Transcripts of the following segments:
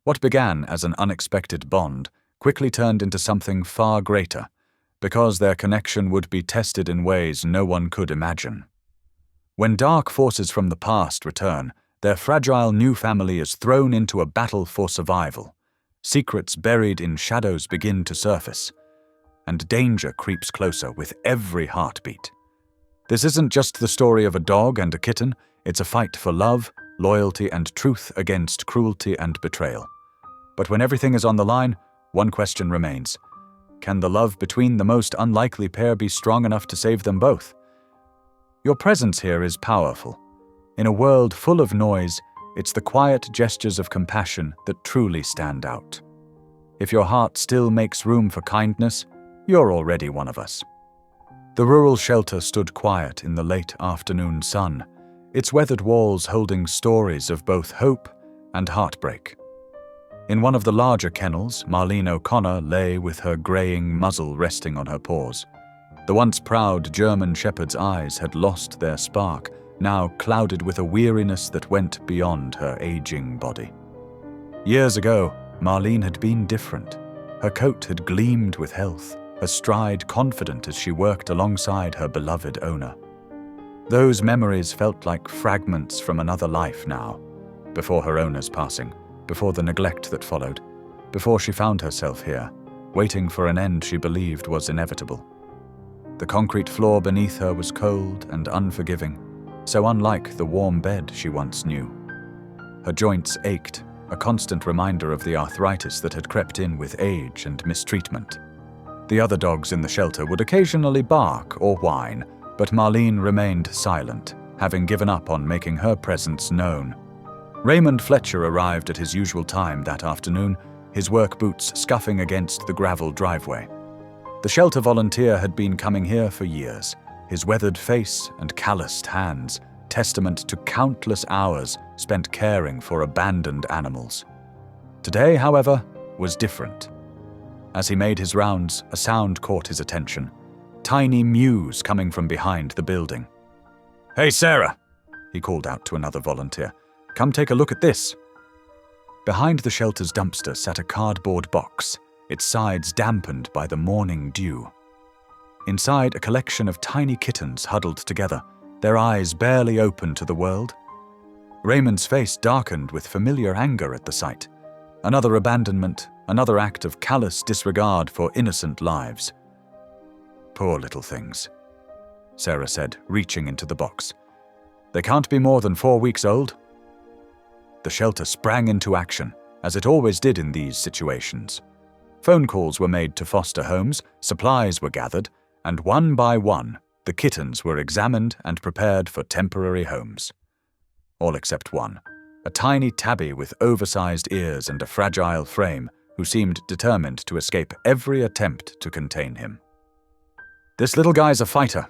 What began as an unexpected bond quickly turned into something far greater, because their connection would be tested in ways no one could imagine. When dark forces from the past return, their fragile new family is thrown into a battle for survival. Secrets buried in shadows begin to surface, and danger creeps closer with every heartbeat. This isn't just the story of a dog and a kitten, it's a fight for love, loyalty, and truth against cruelty and betrayal. But when everything is on the line, one question remains. Can the love between the most unlikely pair be strong enough to save them both? Your presence here is powerful. In a world full of noise, it's the quiet gestures of compassion that truly stand out. If your heart still makes room for kindness, you're already one of us. The rural shelter stood quiet in the late afternoon sun, its weathered walls holding stories of both hope and heartbreak. In one of the larger kennels, Marlene O'Connor lay with her graying muzzle resting on her paws. The once proud German shepherd's eyes had lost their spark, now clouded with a weariness that went beyond her aging body. Years ago, Marlene had been different. Her coat had gleamed with health, her stride confident as she worked alongside her beloved owner. Those memories felt like fragments from another life now, before her owner's passing, before the neglect that followed, before she found herself here, waiting for an end she believed was inevitable. The concrete floor beneath her was cold and unforgiving, so unlike the warm bed she once knew. Her joints ached, a constant reminder of the arthritis that had crept in with age and mistreatment. The other dogs in the shelter would occasionally bark or whine, but Marlene remained silent, having given up on making her presence known. Raymond Fletcher arrived at his usual time that afternoon, his work boots scuffing against the gravel driveway. The shelter volunteer had been coming here for years, his weathered face and calloused hands, testament to countless hours spent caring for abandoned animals. Today, however, was different. As he made his rounds, a sound caught his attention. Tiny mews coming from behind the building. "Hey, Sarah," he called out to another volunteer. "Come take a look at this." Behind the shelter's dumpster sat a cardboard box, its sides dampened by the morning dew. Inside, a collection of tiny kittens huddled together, their eyes barely open to the world. Raymond's face darkened with familiar anger at the sight. Another abandonment, another act of callous disregard for innocent lives. "Poor little things," Sarah said, reaching into the box. "They can't be more than 4 weeks old." The shelter sprang into action, as it always did in these situations. Phone calls were made to foster homes, supplies were gathered, and one by one, the kittens were examined and prepared for temporary homes. All except one, a tiny tabby with oversized ears and a fragile frame, who seemed determined to escape every attempt to contain him. "This little guy's a fighter,"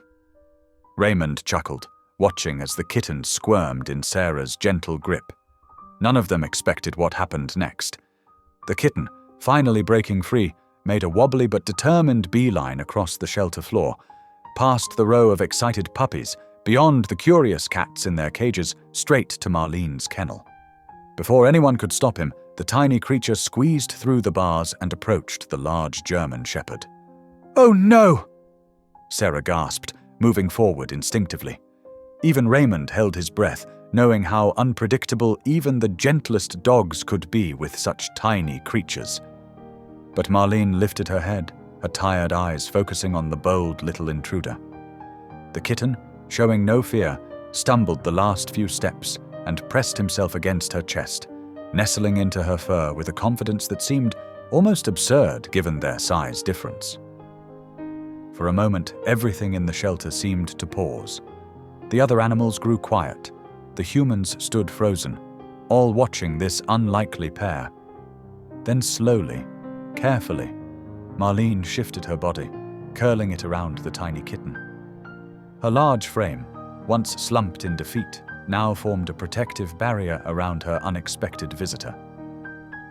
Raymond chuckled, watching as the kittens squirmed in Sarah's gentle grip. None of them expected what happened next. The kitten, finally breaking free, made a wobbly but determined beeline across the shelter floor, past the row of excited puppies, beyond the curious cats in their cages, straight to Marlene's kennel. Before anyone could stop him, the tiny creature squeezed through the bars and approached the large German shepherd. "Oh no!" Sarah gasped, moving forward instinctively. Even Raymond held his breath, knowing how unpredictable even the gentlest dogs could be with such tiny creatures. But Marlene lifted her head, her tired eyes focusing on the bold little intruder. The kitten, showing no fear, stumbled the last few steps and pressed himself against her chest, nestling into her fur with a confidence that seemed almost absurd given their size difference. For a moment, everything in the shelter seemed to pause. The other animals grew quiet. The humans stood frozen, all watching this unlikely pair. Then slowly, carefully, Marlene shifted her body, curling it around the tiny kitten. Her large frame, once slumped in defeat, now formed a protective barrier around her unexpected visitor.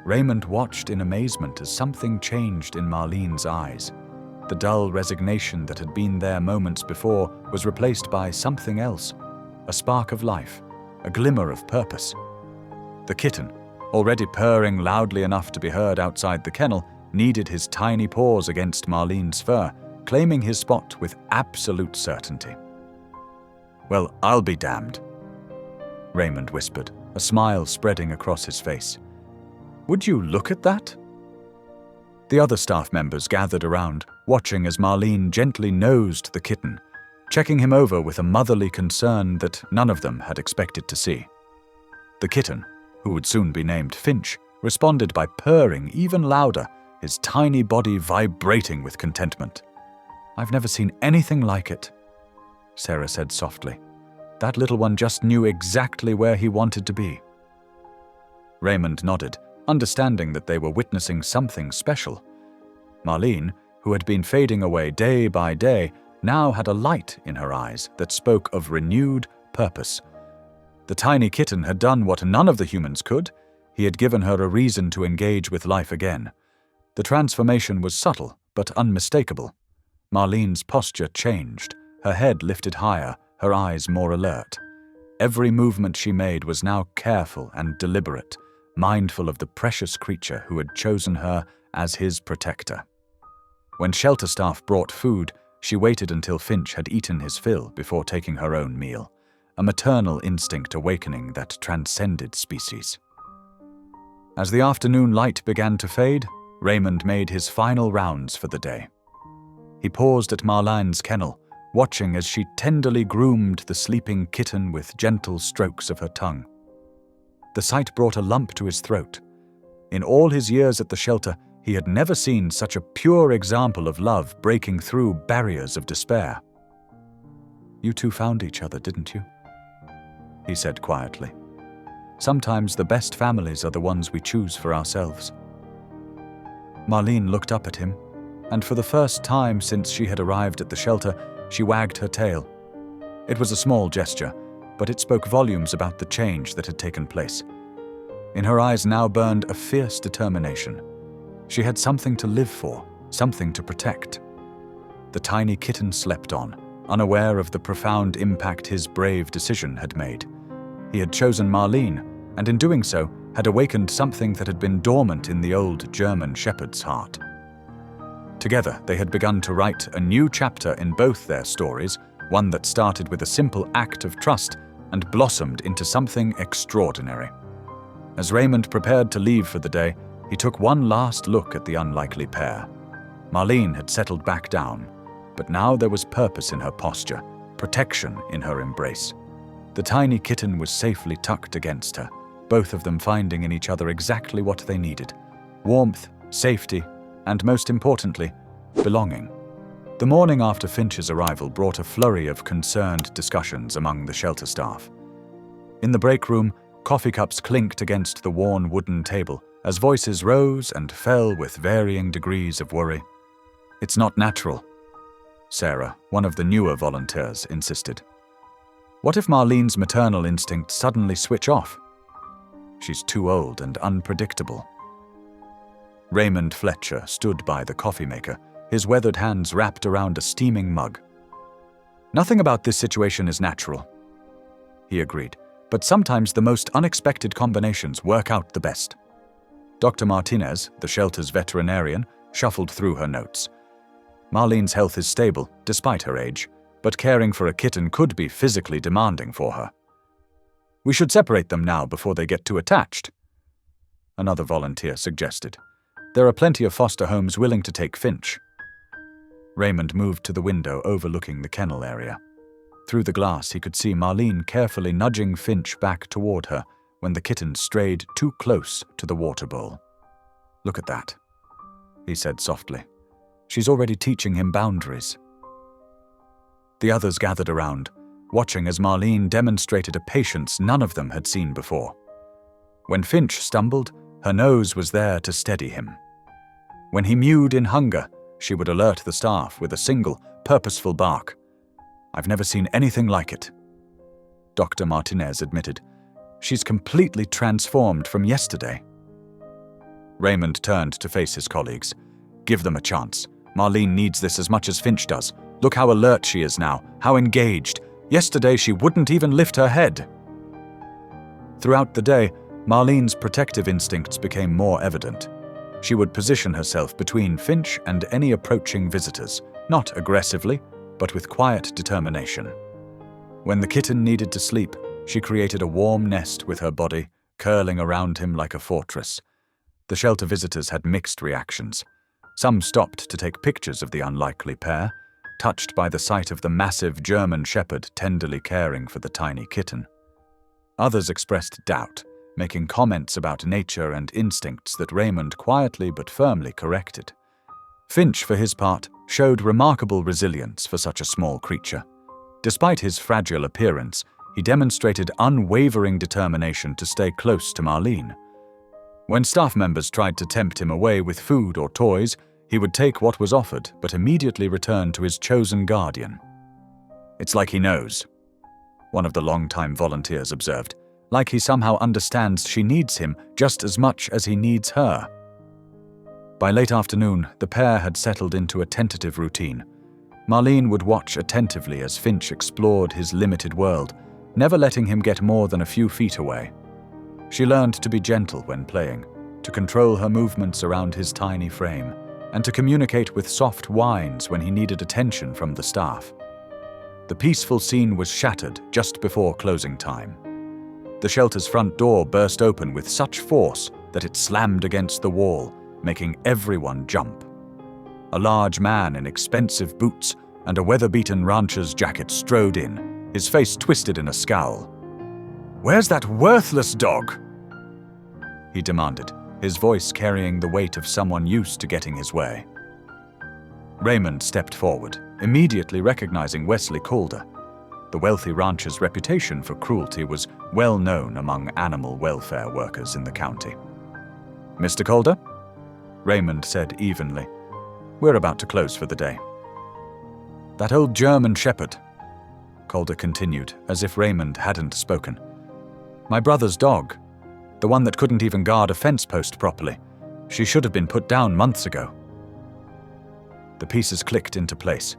Raymond watched in amazement as something changed in Marlene's eyes. The dull resignation that had been there moments before was replaced by something else, a spark of life, a glimmer of purpose. The kitten, already purring loudly enough to be heard outside the kennel, kneaded his tiny paws against Marlene's fur, claiming his spot with absolute certainty. "Well, I'll be damned," Raymond whispered, a smile spreading across his face. "Would you look at that?" The other staff members gathered around, watching as Marlene gently nosed the kitten, checking him over with a motherly concern that none of them had expected to see. The kitten, who would soon be named Finch, responded by purring even louder, his tiny body vibrating with contentment. "I've never seen anything like it," Sarah said softly. "That little one just knew exactly where he wanted to be." Raymond nodded, understanding that they were witnessing something special. Marlene, who had been fading away day by day, now had a light in her eyes that spoke of renewed purpose. The tiny kitten had done what none of the humans could. He had given her a reason to engage with life again. The transformation was subtle but unmistakable. Marlene's posture changed, her head lifted higher, her eyes more alert. Every movement she made was now careful and deliberate, mindful of the precious creature who had chosen her as his protector. When shelter staff brought food, she waited until Finch had eaten his fill before taking her own meal, a maternal instinct awakening that transcended species. As the afternoon light began to fade, Raymond made his final rounds for the day. He paused at Marlene's kennel, watching as she tenderly groomed the sleeping kitten with gentle strokes of her tongue. The sight brought a lump to his throat. In all his years at the shelter, he had never seen such a pure example of love breaking through barriers of despair. "You two found each other, didn't you?" he said quietly. "Sometimes the best families are the ones we choose for ourselves." Marlene looked up at him, and for the first time since she had arrived at the shelter, she wagged her tail. It was a small gesture, but it spoke volumes about the change that had taken place. In her eyes now burned a fierce determination. She had something to live for, something to protect. The tiny kitten slept on, unaware of the profound impact his brave decision had made. He had chosen Marlene, and in doing so, had awakened something that had been dormant in the old German shepherd's heart. Together, they had begun to write a new chapter in both their stories, one that started with a simple act of trust and blossomed into something extraordinary. As Raymond prepared to leave for the day, he took one last look at the unlikely pair. Marlene had settled back down, but now there was purpose in her posture, protection in her embrace. The tiny kitten was safely tucked against her, both of them finding in each other exactly what they needed: warmth, safety, and most importantly, belonging. The morning after Finch's arrival brought a flurry of concerned discussions among the shelter staff. In the break room, coffee cups clinked against the worn wooden table as voices rose and fell with varying degrees of worry. "It's not natural," Sarah, one of the newer volunteers, insisted. "What if Marlene's maternal instincts suddenly switch off? She's too old and unpredictable." Raymond Fletcher stood by the coffee maker, his weathered hands wrapped around a steaming mug. "Nothing about this situation is natural," he agreed, "but sometimes the most unexpected combinations work out the best." Dr. Martinez, the shelter's veterinarian, shuffled through her notes. "Marlene's health is stable, despite her age, but caring for a kitten could be physically demanding for her. We should separate them now before they get too attached," another volunteer suggested. "There are plenty of foster homes willing to take Finch." Raymond moved to the window overlooking the kennel area. Through the glass, he could see Marlene carefully nudging Finch back toward her when the kitten strayed too close to the water bowl. "Look at that," he said softly. "She's already teaching him boundaries." The others gathered around, watching as Marlene demonstrated a patience none of them had seen before. When Finch stumbled, her nose was there to steady him. When he mewed in hunger, she would alert the staff with a single, purposeful bark. "I've never seen anything like it," Dr. Martinez admitted. "She's completely transformed from yesterday." Raymond turned to face his colleagues. "Give them a chance. Marlene needs this as much as Finch does. Look how alert she is now, how engaged. Yesterday she wouldn't even lift her head." Throughout the day, Marlene's protective instincts became more evident. She would position herself between Finch and any approaching visitors, not aggressively, but with quiet determination. When the kitten needed to sleep, she created a warm nest with her body, curling around him like a fortress. The shelter visitors had mixed reactions. Some stopped to take pictures of the unlikely pair, touched by the sight of the massive German shepherd tenderly caring for the tiny kitten. Others expressed doubt, making comments about nature and instincts that Raymond quietly but firmly corrected. Finch, for his part, showed remarkable resilience for such a small creature. Despite his fragile appearance, he demonstrated unwavering determination to stay close to Marlene. When staff members tried to tempt him away with food or toys, he would take what was offered but immediately return to his chosen guardian. "It's like he knows," one of the longtime volunteers observed, like he somehow understands she needs him just as much as he needs her. By late afternoon, the pair had settled into a tentative routine. Marlene would watch attentively as Finch explored his limited world, never letting him get more than a few feet away. She learned to be gentle when playing, to control her movements around his tiny frame, and to communicate with soft whines when he needed attention from the staff. The peaceful scene was shattered just before closing time. The shelter's front door burst open with such force that it slammed against the wall, making everyone jump. A large man in expensive boots and a weather-beaten rancher's jacket strode in, his face twisted in a scowl. "Where's that worthless dog?" he demanded, his voice carrying the weight of someone used to getting his way. Raymond stepped forward, immediately recognizing Wesley Calder. The wealthy rancher's reputation for cruelty was well known among animal welfare workers in the county. "Mr. Calder?" Raymond said evenly. "We're about to close for the day." "That old German shepherd," Calder continued, as if Raymond hadn't spoken. "My brother's dog. The one that couldn't even guard a fence post properly. She should have been put down months ago." The pieces clicked into place.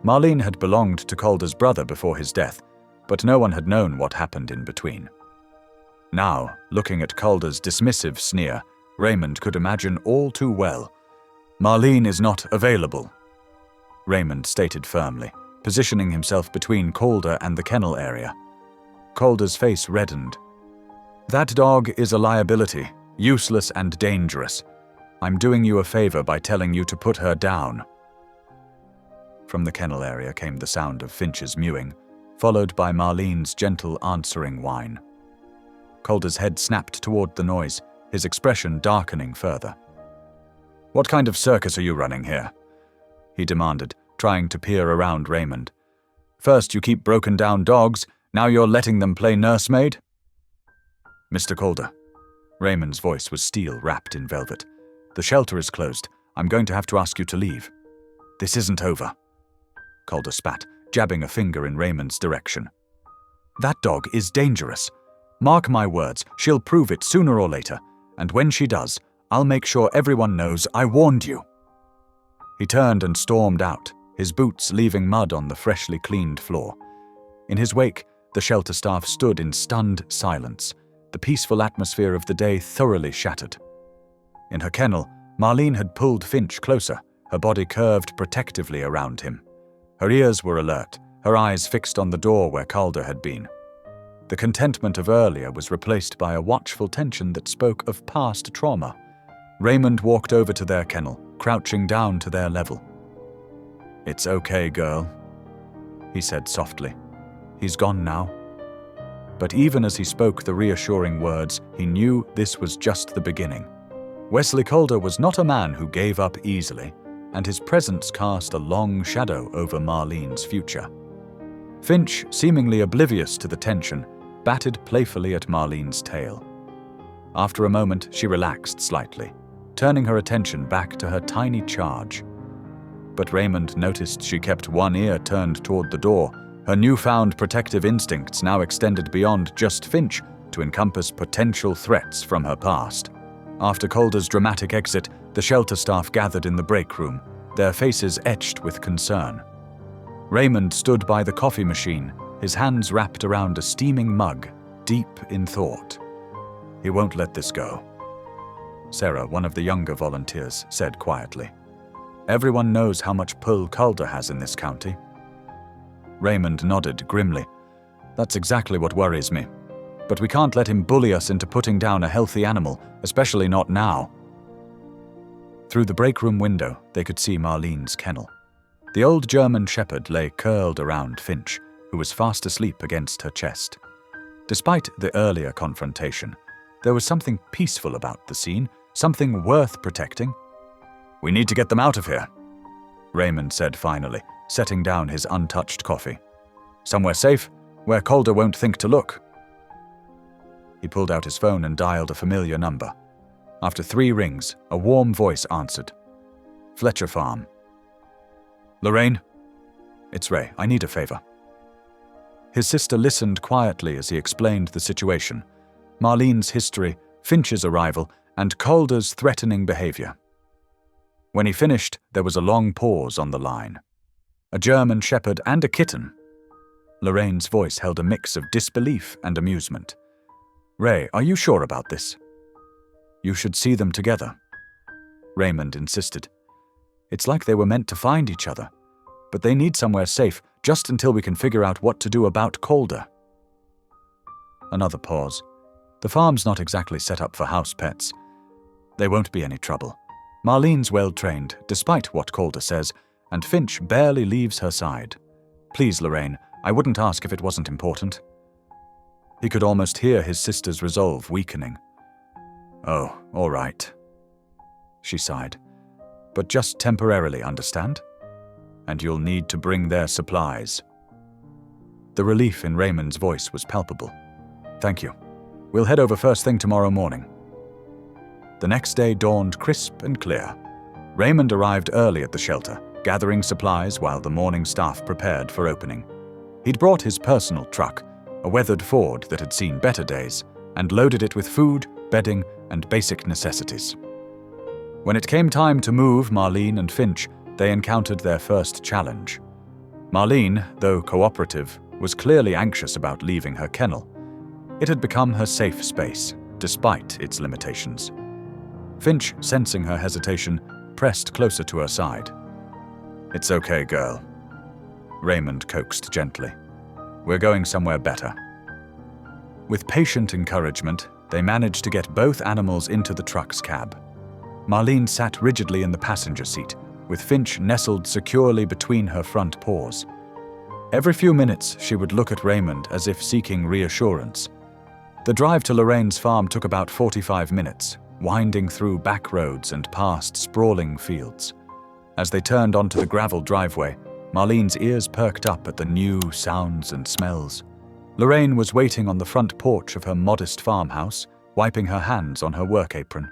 Marlene had belonged to Calder's brother before his death, but no one had known what happened in between. Now, looking at Calder's dismissive sneer, Raymond could imagine all too well. "Marlene is not available," Raymond stated firmly, positioning himself between Calder and the kennel area. Calder's face reddened. "That dog is a liability, useless and dangerous. I'm doing you a favor by telling you to put her down." From the kennel area came the sound of Finch's mewing, followed by Marlene's gentle answering whine. Calder's head snapped toward the noise, his expression darkening further. "What kind of circus are you running here?" he demanded, trying to peer around Raymond. "First you keep broken-down dogs, now you're letting them play nursemaid?" "Mr. Calder." Raymond's voice was steel wrapped in velvet. "The shelter is closed. I'm going to have to ask you to leave." "This isn't over," Calder spat, jabbing a finger in Raymond's direction. "That dog is dangerous. Mark my words, she'll prove it sooner or later, and when she does, I'll make sure everyone knows I warned you." He turned and stormed out, his boots leaving mud on the freshly cleaned floor. In his wake, the shelter staff stood in stunned silence, the peaceful atmosphere of the day thoroughly shattered. In her kennel, Marlene had pulled Finch closer, her body curved protectively around him. Her ears were alert, her eyes fixed on the door where Calder had been. The contentment of earlier was replaced by a watchful tension that spoke of past trauma. Raymond walked over to their kennel, crouching down to their level. "It's okay, girl," he said softly. "He's gone now." But even as he spoke the reassuring words, he knew this was just the beginning. Wesley Calder was not a man who gave up easily, and his presence cast a long shadow over Marlene's future. Finch, seemingly oblivious to the tension, batted playfully at Marlene's tail. After a moment, she relaxed slightly, turning her attention back to her tiny charge. But Raymond noticed she kept one ear turned toward the door, her newfound protective instincts now extended beyond just Finch to encompass potential threats from her past. After Calder's dramatic exit, the shelter staff gathered in the break room, their faces etched with concern. Raymond stood by the coffee machine, his hands wrapped around a steaming mug, deep in thought. He won't let this go. Sarah, one of the younger volunteers, said quietly. Everyone knows how much pull Calder has in this county. Raymond nodded grimly. That's exactly what worries me. But we can't let him bully us into putting down a healthy animal, especially not now. Through the break room window, they could see Marlene's kennel. The old German shepherd lay curled around Finch, who was fast asleep against her chest. Despite the earlier confrontation, there was something peaceful about the scene, something worth protecting. We need to get them out of here, Raymond said finally, setting down his untouched coffee. Somewhere safe, where Calder won't think to look. He pulled out his phone and dialed a familiar number. After 3 rings, a warm voice answered. Fletcher Farm. Lorraine? It's Ray. I need a favor. His sister listened quietly as he explained the situation. Marlene's history, Finch's arrival, and Calder's threatening behavior. When he finished, there was a long pause on the line. A German shepherd and a kitten. Lorraine's voice held a mix of disbelief and amusement. Ray, are you sure about this? You should see them together. Raymond insisted. It's like they were meant to find each other, but they need somewhere safe just until we can figure out what to do about Calder. Another pause. The farm's not exactly set up for house pets. There won't be any trouble. Marlene's well-trained, despite what Calder says, and Finch barely leaves her side. Please, Lorraine, I wouldn't ask if it wasn't important. He could almost hear his sister's resolve weakening. Oh, all right. She sighed. But just temporarily, understand? And you'll need to bring their supplies. The relief in Raymond's voice was palpable. Thank you. We'll head over first thing tomorrow morning. The next day dawned crisp and clear. Raymond arrived early at the shelter, gathering supplies while the morning staff prepared for opening. He'd brought his personal truck, a weathered Ford that had seen better days, and loaded it with food, bedding, and basic necessities. When it came time to move Marlene and Finch, they encountered their first challenge. Marlene, though cooperative, was clearly anxious about leaving her kennel. It had become her safe space, despite its limitations. Finch, sensing her hesitation, pressed closer to her side. It's okay, girl. Raymond coaxed gently. We're going somewhere better. With patient encouragement, they managed to get both animals into the truck's cab. Marlene sat rigidly in the passenger seat, with Finch nestled securely between her front paws. Every few minutes, she would look at Raymond as if seeking reassurance. The drive to Lorraine's farm took about 45 minutes, winding through back roads and past sprawling fields. As they turned onto the gravel driveway, Marlene's ears perked up at the new sounds and smells. Lorraine was waiting on the front porch of her modest farmhouse, wiping her hands on her work apron.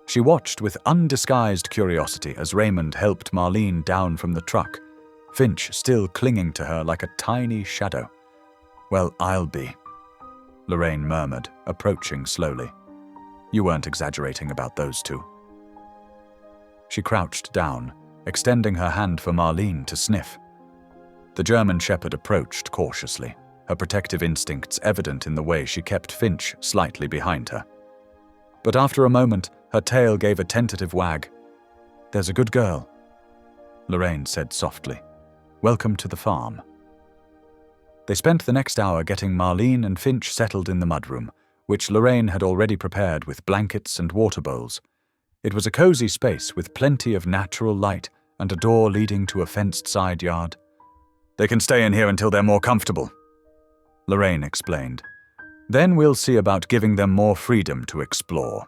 She watched with undisguised curiosity as Raymond helped Marlene down from the truck, Finch still clinging to her like a tiny shadow. Well, I'll be, Lorraine murmured, approaching slowly. You weren't exaggerating about those two. She crouched down, extending her hand for Marlene to sniff. The German shepherd approached cautiously, her protective instincts evident in the way she kept Finch slightly behind her. But after a moment, her tail gave a tentative wag. There's a good girl, Lorraine said softly. Welcome to the farm. They spent the next hour getting Marlene and Finch settled in the mudroom, which Lorraine had already prepared with blankets and water bowls. It was a cozy space with plenty of natural light and a door leading to a fenced side yard. They can stay in here until they're more comfortable, Lorraine explained. Then we'll see about giving them more freedom to explore.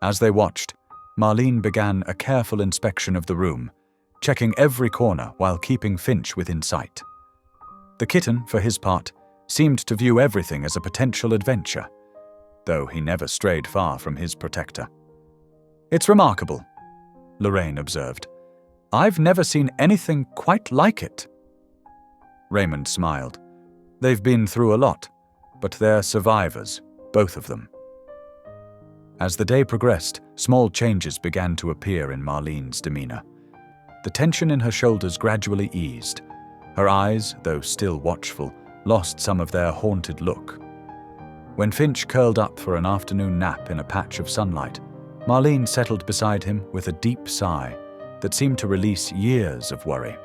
As they watched, Marlene began a careful inspection of the room, checking every corner while keeping Finch within sight. The kitten, for his part, seemed to view everything as a potential adventure, though he never strayed far from his protector. It's remarkable, Lorraine observed. I've never seen anything quite like it. Raymond smiled. They've been through a lot, but they're survivors, both of them. As the day progressed, small changes began to appear in Marlene's demeanor. The tension in her shoulders gradually eased. Her eyes, though still watchful, lost some of their haunted look. When Finch curled up for an afternoon nap in a patch of sunlight, Marlene settled beside him with a deep sigh that seemed to release years of worry.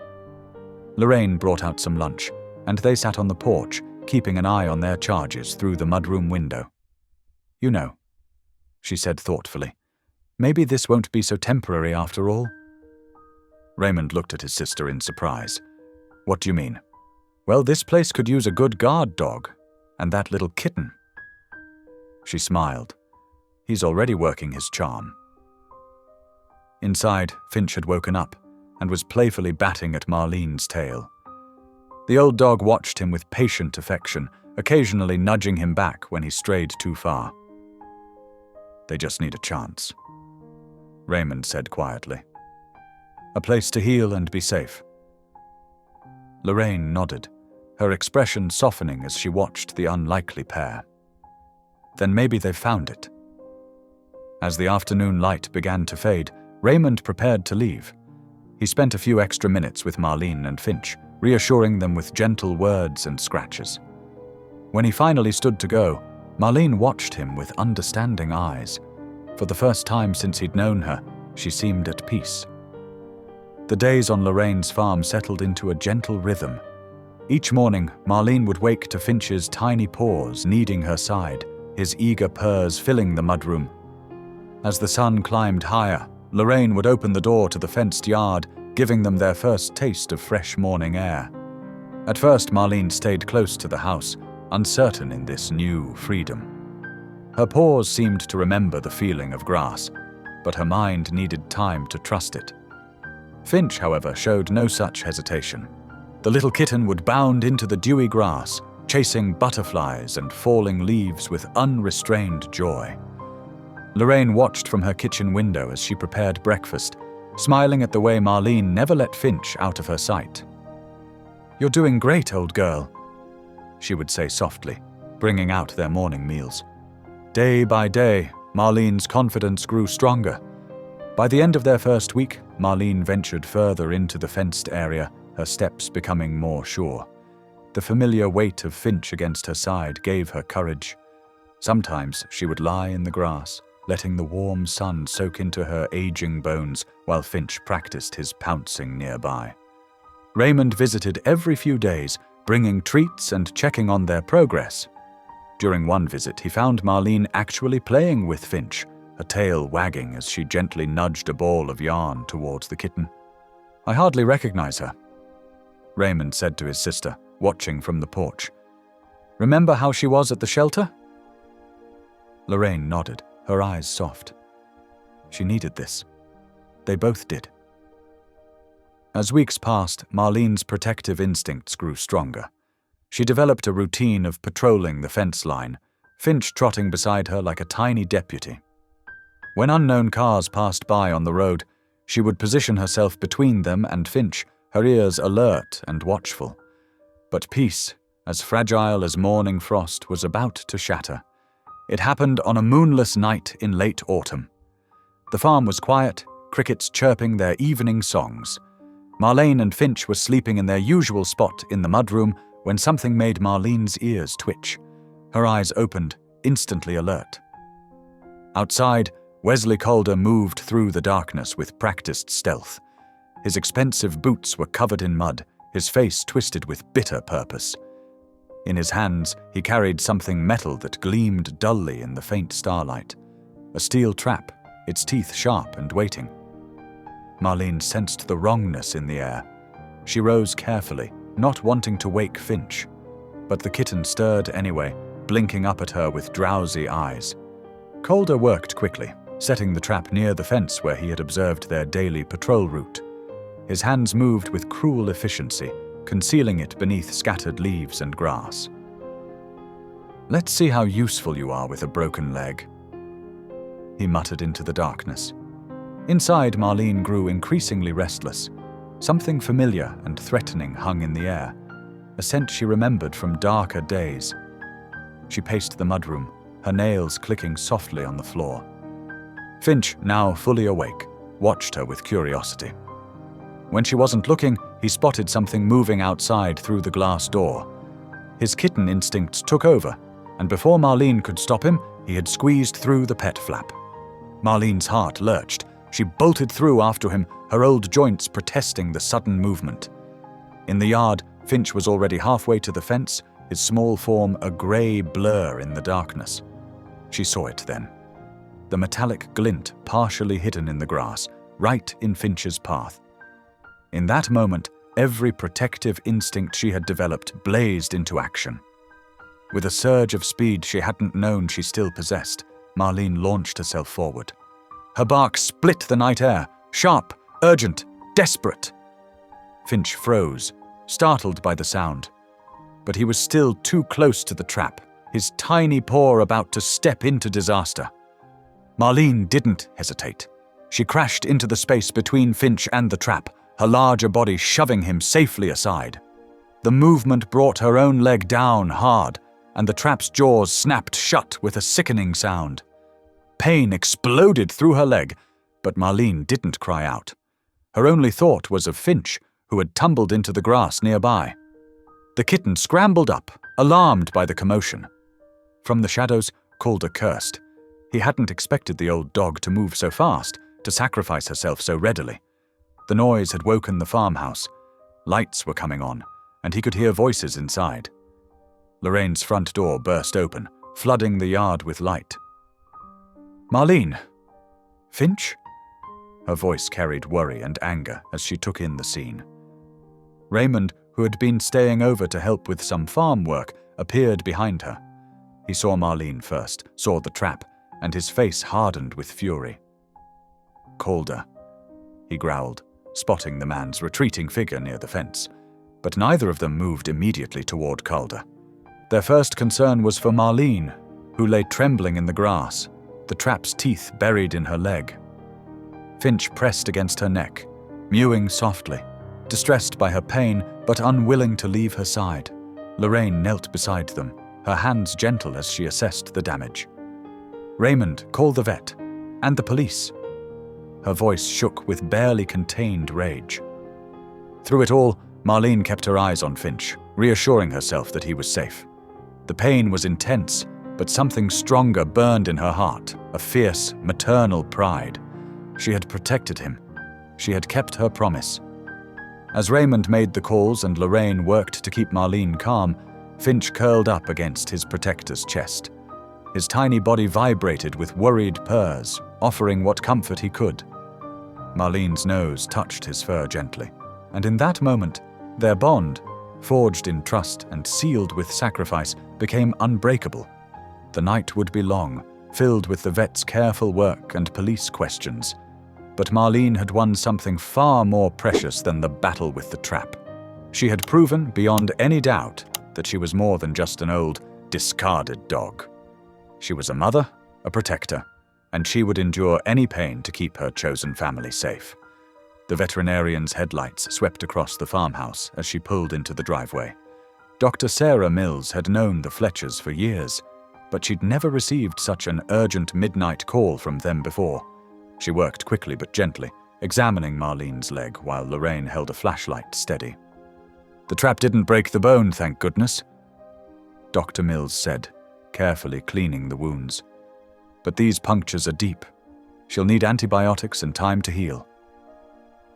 Lorraine brought out some lunch, and they sat on the porch, keeping an eye on their charges through the mudroom window. "You know," she said thoughtfully, "maybe this won't be so temporary after all." Raymond looked at his sister in surprise. "What do you mean?" "Well, this place could use a good guard dog, and that little kitten." She smiled. "He's already working his charm." Inside, Finch had woken up and was playfully batting at Marlene's tail. The old dog watched him with patient affection, occasionally nudging him back when he strayed too far. "They just need a chance," Raymond said quietly. "A place to heal and be safe." Lorraine nodded, her expression softening as she watched the unlikely pair. Then maybe they found it. As the afternoon light began to fade, Raymond prepared to leave. He spent a few extra minutes with Marlene and Finch, reassuring them with gentle words and scratches. When he finally stood to go, Marlene watched him with understanding eyes. For the first time since he'd known her, she seemed at peace. The days on Lorraine's farm settled into a gentle rhythm. Each morning, Marlene would wake to Finch's tiny paws kneading her side, his eager purrs filling the mudroom. As the sun climbed higher, Lorraine would open the door to the fenced yard, giving them their first taste of fresh morning air. At first, Marlene stayed close to the house, uncertain in this new freedom. Her paws seemed to remember the feeling of grass, but her mind needed time to trust it. Finch, however, showed no such hesitation. The little kitten would bound into the dewy grass, chasing butterflies and falling leaves with unrestrained joy. Lorraine watched from her kitchen window as she prepared breakfast, smiling at the way Marlene never let Finch out of her sight. "You're doing great, old girl," she would say softly, bringing out their morning meals. Day by day, Marlene's confidence grew stronger. By the end of their first week, Marlene ventured further into the fenced area, her steps becoming more sure. The familiar weight of Finch against her side gave her courage. Sometimes she would lie in the grass, letting the warm sun soak into her aging bones while Finch practiced his pouncing nearby. Raymond visited every few days, bringing treats and checking on their progress. During one visit, he found Marlene actually playing with Finch, her tail wagging as she gently nudged a ball of yarn towards the kitten. "I hardly recognize her," Raymond said to his sister, watching from the porch. "Remember how she was at the shelter?" Lorraine nodded, her eyes soft. She needed this. They both did. As weeks passed, Marlene's protective instincts grew stronger. She developed a routine of patrolling the fence line, Finch trotting beside her like a tiny deputy. When unknown cars passed by on the road, she would position herself between them and Finch, her ears alert and watchful. But peace, as fragile as morning frost, was about to shatter. It happened on a moonless night in late autumn. The farm was quiet, crickets chirping their evening songs. Marlene and Finch were sleeping in their usual spot in the mudroom when something made Marlene's ears twitch. Her eyes opened, instantly alert. Outside, Wesley Calder moved through the darkness with practiced stealth. His expensive boots were covered in mud, his face twisted with bitter purpose. In his hands, he carried something metal that gleamed dully in the faint starlight. A steel trap, its teeth sharp and waiting. Marlene sensed the wrongness in the air. She rose carefully, not wanting to wake Finch. But the kitten stirred anyway, blinking up at her with drowsy eyes. Calder worked quickly, setting the trap near the fence where he had observed their daily patrol route. His hands moved with cruel efficiency, concealing it beneath scattered leaves and grass. "Let's see how useful you are with a broken leg," he muttered into the darkness. Inside, Marlene grew increasingly restless. Something familiar and threatening hung in the air, a scent she remembered from darker days. She paced the mudroom, her nails clicking softly on the floor. Finch, now fully awake, watched her with curiosity. When she wasn't looking, he spotted something moving outside through the glass door. His kitten instincts took over, and before Marlene could stop him, he had squeezed through the pet flap. Marlene's heart lurched. She bolted through after him, her old joints protesting the sudden movement. In the yard, Finch was already halfway to the fence, his small form a grey blur in the darkness. She saw it then. The metallic glint partially hidden in the grass, right in Finch's path. In that moment, every protective instinct she had developed blazed into action. With a surge of speed she hadn't known she still possessed, Marlene launched herself forward. Her bark split the night air, sharp, urgent, desperate. Finch froze, startled by the sound. But he was still too close to the trap, his tiny paw about to step into disaster. Marlene didn't hesitate. She crashed into the space between Finch and the trap, her larger body shoving him safely aside. The movement brought her own leg down hard, and the trap's jaws snapped shut with a sickening sound. Pain exploded through her leg, but Marlene didn't cry out. Her only thought was of Finch, who had tumbled into the grass nearby. The kitten scrambled up, alarmed by the commotion. From the shadows, Calder cursed. He hadn't expected the old dog to move so fast, to sacrifice herself so readily. The noise had woken the farmhouse. Lights were coming on, and he could hear voices inside. Lorraine's front door burst open, flooding the yard with light. "Marlene! Finch?" Her voice carried worry and anger as she took in the scene. Raymond, who had been staying over to help with some farm work, appeared behind her. He saw Marlene first, saw the trap, and his face hardened with fury. "Calder," he growled, spotting the man's retreating figure near the fence. But neither of them moved immediately toward Calder. Their first concern was for Marlene, who lay trembling in the grass, the trap's teeth buried in her leg. Finch pressed against her neck, mewing softly, distressed by her pain but unwilling to leave her side. Lorraine knelt beside them, her hands gentle as she assessed the damage. "Raymond, call the vet. And the police." Her voice shook with barely contained rage. Through it all, Marlene kept her eyes on Finch, reassuring herself that he was safe. The pain was intense, but something stronger burned in her heart, a fierce, maternal pride. She had protected him. She had kept her promise. As Raymond made the calls and Lorraine worked to keep Marlene calm, Finch curled up against his protector's chest. His tiny body vibrated with worried purrs, offering what comfort he could. Marlene's nose touched his fur gently, and in that moment, their bond, forged in trust and sealed with sacrifice, became unbreakable. The night would be long, filled with the vet's careful work and police questions. But Marlene had won something far more precious than the battle with the trap. She had proven, beyond any doubt, that she was more than just an old, discarded dog. She was a mother, a protector, and she would endure any pain to keep her chosen family safe. The veterinarian's headlights swept across the farmhouse as she pulled into the driveway. Dr. Sarah Mills had known the Fletchers for years, but she'd never received such an urgent midnight call from them before. She worked quickly but gently, examining Marlene's leg while Lorraine held a flashlight steady. "The trap didn't break the bone, thank goodness," Dr. Mills said, carefully cleaning the wounds. "But these punctures are deep. She'll need antibiotics and time to heal."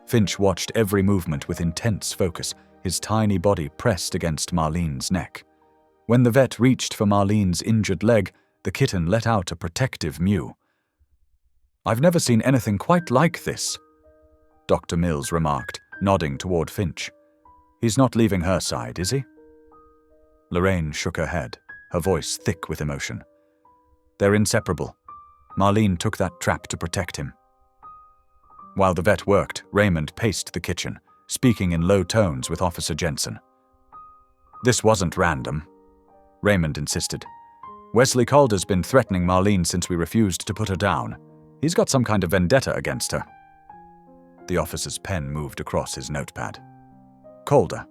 Finch watched every movement with intense focus, his tiny body pressed against Marlene's neck. When the vet reached for Marlene's injured leg, the kitten let out a protective mew. "I've never seen anything quite like this," Dr. Mills remarked, nodding toward Finch. "He's not leaving her side, is he?" Lorraine shook her head, her voice thick with emotion. "They're inseparable. Marlene took that trap to protect him." While the vet worked, Raymond paced the kitchen, speaking in low tones with Officer Jensen. "This wasn't random," Raymond insisted. "Wesley Calder's been threatening Marlene since we refused to put her down. He's got some kind of vendetta against her." The officer's pen moved across his notepad. "Calder.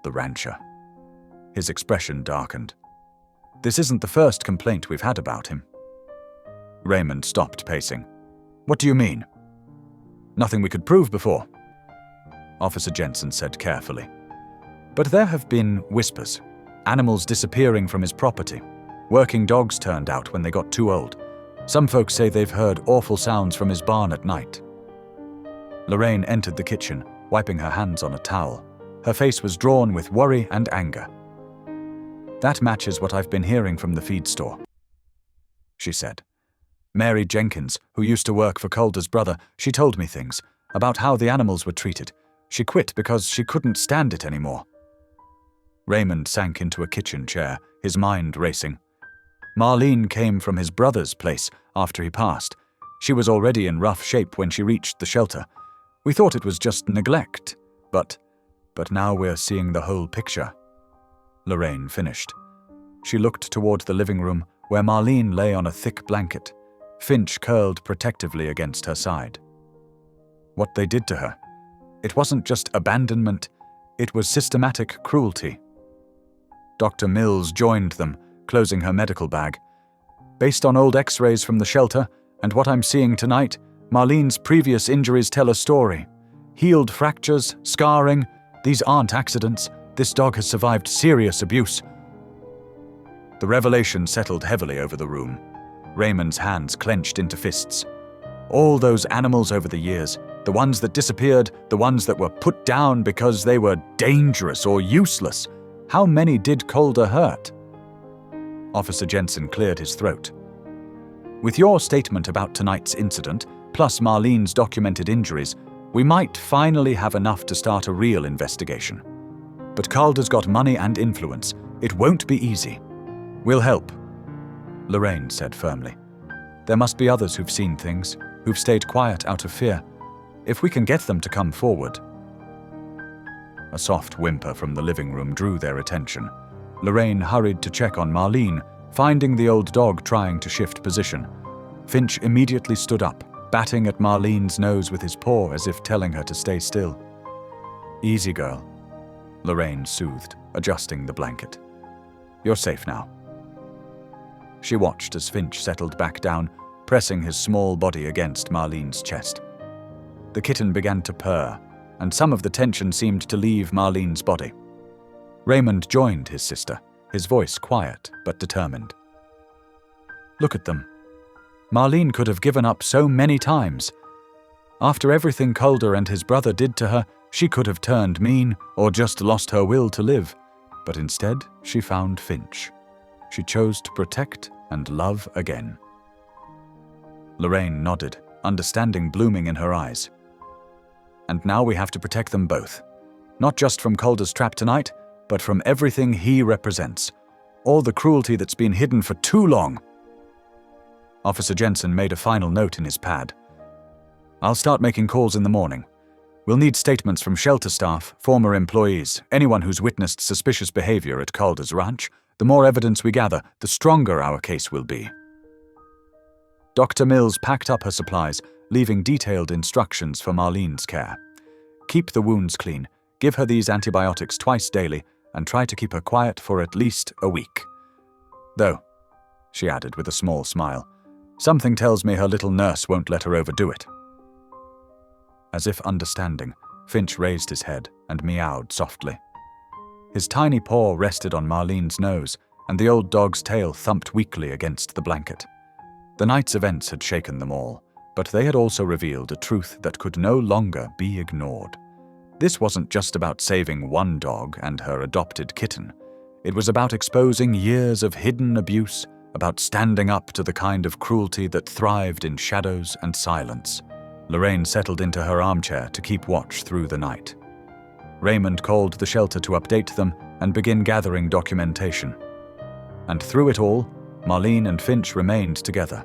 The rancher." His expression darkened. "This isn't the first complaint we've had about him." Raymond stopped pacing. "What do you mean?" "Nothing we could prove before," Officer Jensen said carefully. "But there have been whispers, animals disappearing from his property, Working dogs turned out when they got too old. Some folks say they've heard awful sounds from his barn at night. Lorraine entered the kitchen, wiping her hands on a towel. Her face was drawn with worry and anger. "That matches what I've been hearing from the feed store," she said. "Mary Jenkins, who used to work for Calder's brother, she told me things about how the animals were treated. She quit because she couldn't stand it anymore." Raymond sank into a kitchen chair, his mind racing. Marlene came from his brother's place after he passed. She was already in rough shape when she reached the shelter. We thought it was just neglect, but now we're seeing the whole picture. Lorraine finished. She looked toward the living room, where Marlene lay on a thick blanket, Finch curled protectively against her side. What they did to her, it wasn't just abandonment, it was systematic cruelty. Dr. Mills joined them, closing her medical bag. "Based on old x-rays from the shelter and what I'm seeing tonight, Marlene's previous injuries tell a story. Healed fractures, scarring, these aren't accidents. This dog has survived serious abuse." The revelation settled heavily over the room. Raymond's hands clenched into fists. All those animals over the years, the ones that disappeared, the ones that were put down because they were dangerous or useless, how many did Calder hurt? Officer Jensen cleared his throat. "With your statement about tonight's incident, plus Marlene's documented injuries, we might finally have enough to start a real investigation. But Calder's got money and influence. It won't be easy. We'll help," Lorraine said firmly. "There must be others who've seen things, who've stayed quiet out of fear. If we can get them to come forward." A soft whimper from the living room drew their attention. Lorraine hurried to check on Marlene, finding the old dog trying to shift position. Finch immediately stood up, batting at Marlene's nose with his paw as if telling her to stay still. "Easy, girl," Lorraine soothed, adjusting the blanket. "You're safe now." She watched as Finch settled back down, pressing his small body against Marlene's chest. The kitten began to purr, and some of the tension seemed to leave Marlene's body. Raymond joined his sister, his voice quiet but determined. "Look at them. Marlene could have given up so many times. After everything Calder and his brother did to her, she could have turned mean or just lost her will to live. But instead, she found Finch. She chose to protect and love again." Lorraine nodded, understanding blooming in her eyes. "And now we have to protect them both. Not just from Calder's trap tonight, but from everything he represents. All the cruelty that's been hidden for too long." Officer Jensen made a final note in his pad. "I'll start making calls in the morning. We'll need statements from shelter staff, former employees, anyone who's witnessed suspicious behavior at Calder's ranch. The more evidence we gather, the stronger our case will be." Dr. Mills packed up her supplies, leaving detailed instructions for Marlene's care. "Keep the wounds clean, give her these antibiotics twice daily, and try to keep her quiet for at least a week. Though," she added with a small smile, "something tells me her little nurse won't let her overdo it." As if understanding, Finch raised his head and meowed softly. His tiny paw rested on Marlene's nose, and the old dog's tail thumped weakly against the blanket. The night's events had shaken them all, but they had also revealed a truth that could no longer be ignored. This wasn't just about saving one dog and her adopted kitten. It was about exposing years of hidden abuse, about standing up to the kind of cruelty that thrived in shadows and silence. Lorraine settled into her armchair to keep watch through the night. Raymond called the shelter to update them and begin gathering documentation. And through it all, Marlene and Finch remained together,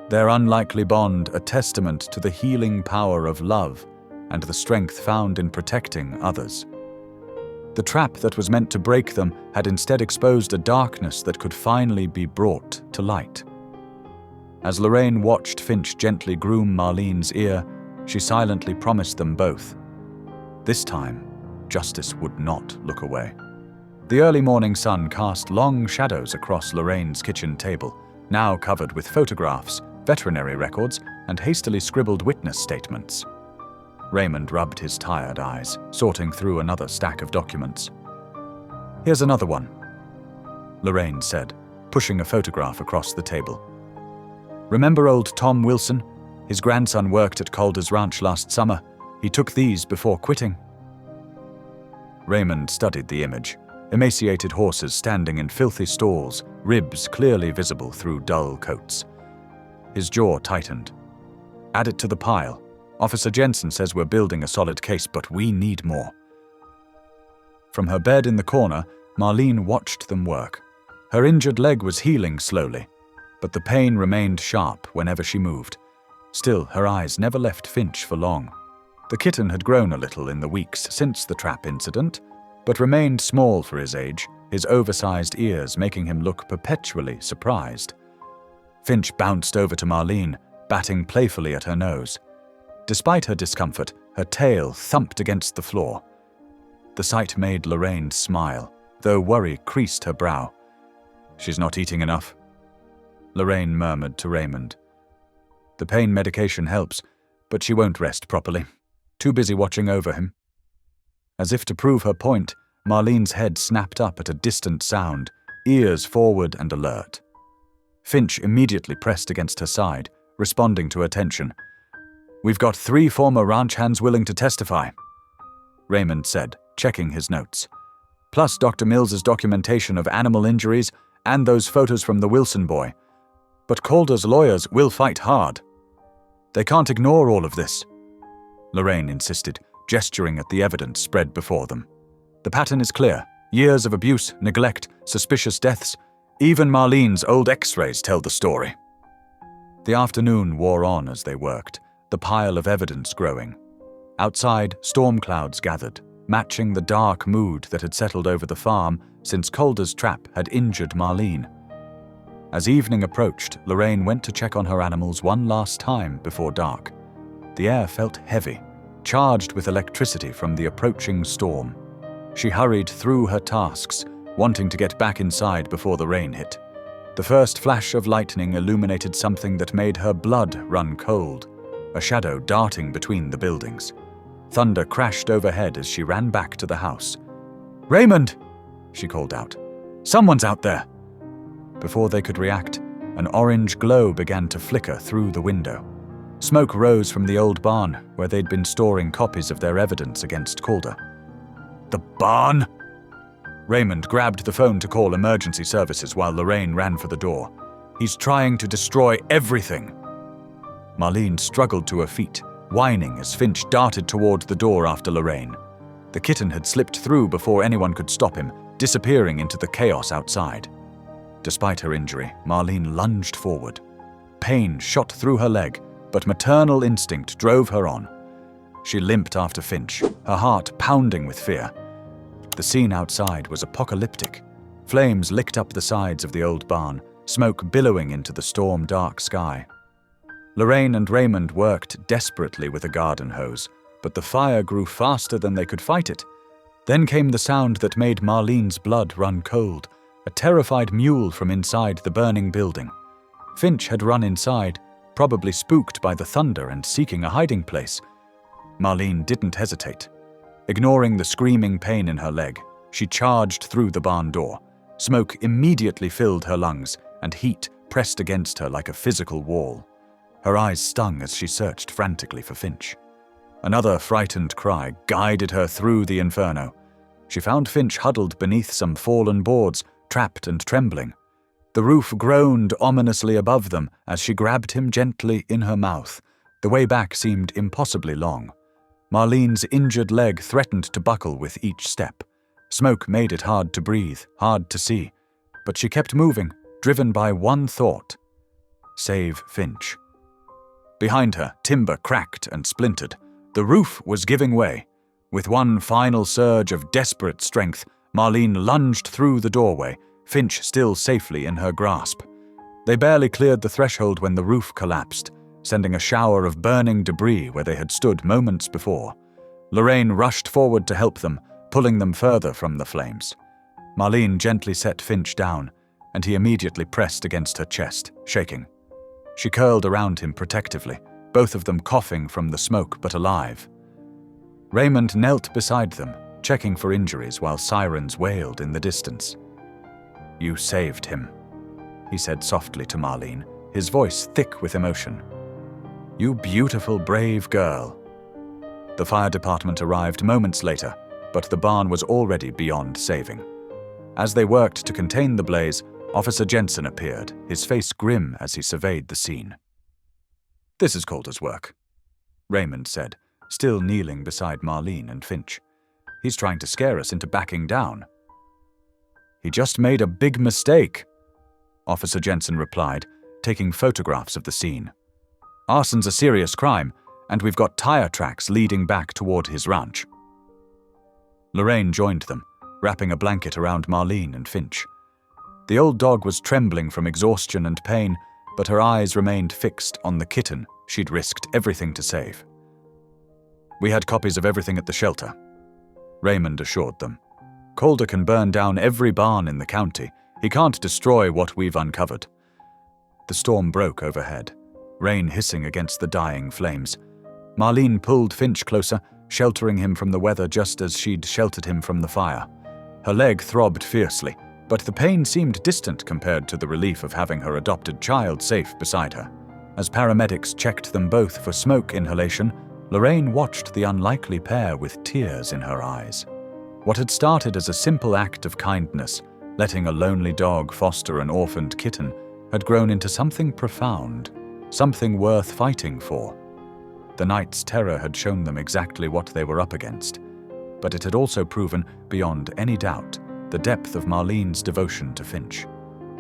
their unlikely bond a testament to the healing power of love and the strength found in protecting others. The trap that was meant to break them had instead exposed a darkness that could finally be brought to light. As Lorraine watched Finch gently groom Marlene's ear, she silently promised them both. This time, justice would not look away. The early morning sun cast long shadows across Lorraine's kitchen table, now covered with photographs, veterinary records, and hastily scribbled witness statements. Raymond rubbed his tired eyes, sorting through another stack of documents. "Here's another one," Lorraine said, pushing a photograph across the table. "Remember old Tom Wilson? His grandson worked at Calder's ranch last summer. He took these before quitting." Raymond studied the image. Emaciated horses standing in filthy stalls, ribs clearly visible through dull coats. His jaw tightened. "Add it to the pile. Officer Jensen says we're building a solid case, but we need more." From her bed in the corner, Marlene watched them work. Her injured leg was healing slowly, but the pain remained sharp whenever she moved. Still, her eyes never left Finch for long. The kitten had grown a little in the weeks since the trap incident, but remained small for his age, his oversized ears making him look perpetually surprised. Finch bounced over to Marlene, batting playfully at her nose. Despite her discomfort, her tail thumped against the floor. The sight made Lorraine smile, though worry creased her brow. "She's not eating enough," Lorraine murmured to Raymond. "The pain medication helps, but she won't rest properly. Too busy watching over him." As if to prove her point, Marlene's head snapped up at a distant sound, ears forward and alert. Finch immediately pressed against her side, responding to her tension. "We've got 3 former ranch hands willing to testify," Raymond said, checking his notes. "Plus Dr. Mills's documentation of animal injuries and those photos from the Wilson boy. But Calder's lawyers will fight hard. They can't ignore all of this," Lorraine insisted, gesturing at the evidence spread before them. "The pattern is clear. Years of abuse, neglect, suspicious deaths. Even Marlene's old x-rays tell the story." The afternoon wore on as they worked, the pile of evidence growing. Outside, storm clouds gathered, matching the dark mood that had settled over the farm since Calder's trap had injured Marlene. As evening approached, Lorraine went to check on her animals one last time before dark. The air felt heavy, charged with electricity from the approaching storm. She hurried through her tasks, wanting to get back inside before the rain hit. The first flash of lightning illuminated something that made her blood run cold, a shadow darting between the buildings. Thunder crashed overhead as she ran back to the house. "Raymond!" she called out. "Someone's out there!" Before they could react, an orange glow began to flicker through the window. Smoke rose from the old barn, where they'd been storing copies of their evidence against Calder. "The barn?" Raymond grabbed the phone to call emergency services while Lorraine ran for the door. "He's trying to destroy everything." Marlene struggled to her feet, whining as Finch darted toward the door after Lorraine. The kitten had slipped through before anyone could stop him, disappearing into the chaos outside. Despite her injury, Marlene lunged forward. Pain shot through her leg, but maternal instinct drove her on. She limped after Finch, her heart pounding with fear. The scene outside was apocalyptic. Flames licked up the sides of the old barn, smoke billowing into the storm-dark sky. Lorraine and Raymond worked desperately with a garden hose, but the fire grew faster than they could fight it. Then came the sound that made Marlene's blood run cold, a terrified mule from inside the burning building. Finch had run inside, probably spooked by the thunder and seeking a hiding place. Marlene didn't hesitate. Ignoring the screaming pain in her leg, she charged through the barn door. Smoke immediately filled her lungs, and heat pressed against her like a physical wall. Her eyes stung as she searched frantically for Finch. Another frightened cry guided her through the inferno. She found Finch huddled beneath some fallen boards, trapped and trembling. The roof groaned ominously above them as she grabbed him gently in her mouth. The way back seemed impossibly long. Marlene's injured leg threatened to buckle with each step. Smoke made it hard to breathe, hard to see. But she kept moving, driven by one thought: save Finch. Behind her, timber cracked and splintered. The roof was giving way. With one final surge of desperate strength, Marlene lunged through the doorway, Finch still safely in her grasp. They barely cleared the threshold when the roof collapsed, sending a shower of burning debris where they had stood moments before. Lorraine rushed forward to help them, pulling them further from the flames. Marlene gently set Finch down, and he immediately pressed against her chest, shaking. She curled around him protectively, both of them coughing from the smoke but alive. Raymond knelt beside them, checking for injuries while sirens wailed in the distance. "You saved him," he said softly to Marlene, his voice thick with emotion. "You beautiful, brave girl." The fire department arrived moments later, but the barn was already beyond saving. As they worked to contain the blaze, Officer Jensen appeared, his face grim as he surveyed the scene. "This is Calder's work," Raymond said, still kneeling beside Marlene and Finch. "He's trying to scare us into backing down." "He just made a big mistake," Officer Jensen replied, taking photographs of the scene. "Arson's a serious crime, and we've got tire tracks leading back toward his ranch." Lorraine joined them, wrapping a blanket around Marlene and Finch. The old dog was trembling from exhaustion and pain, but her eyes remained fixed on the kitten she'd risked everything to save. "We had copies of everything at the shelter," Raymond assured them. "Calder can burn down every barn in the county. He can't destroy what we've uncovered." The storm broke overhead, rain hissing against the dying flames. Marlene pulled Finch closer, sheltering him from the weather just as she'd sheltered him from the fire. Her leg throbbed fiercely, but the pain seemed distant compared to the relief of having her adopted child safe beside her. As paramedics checked them both for smoke inhalation, Lorraine watched the unlikely pair with tears in her eyes. What had started as a simple act of kindness, letting a lonely dog foster an orphaned kitten, had grown into something profound, something worth fighting for. The night's terror had shown them exactly what they were up against, but it had also proven, beyond any doubt, the depth of Marlene's devotion to Finch.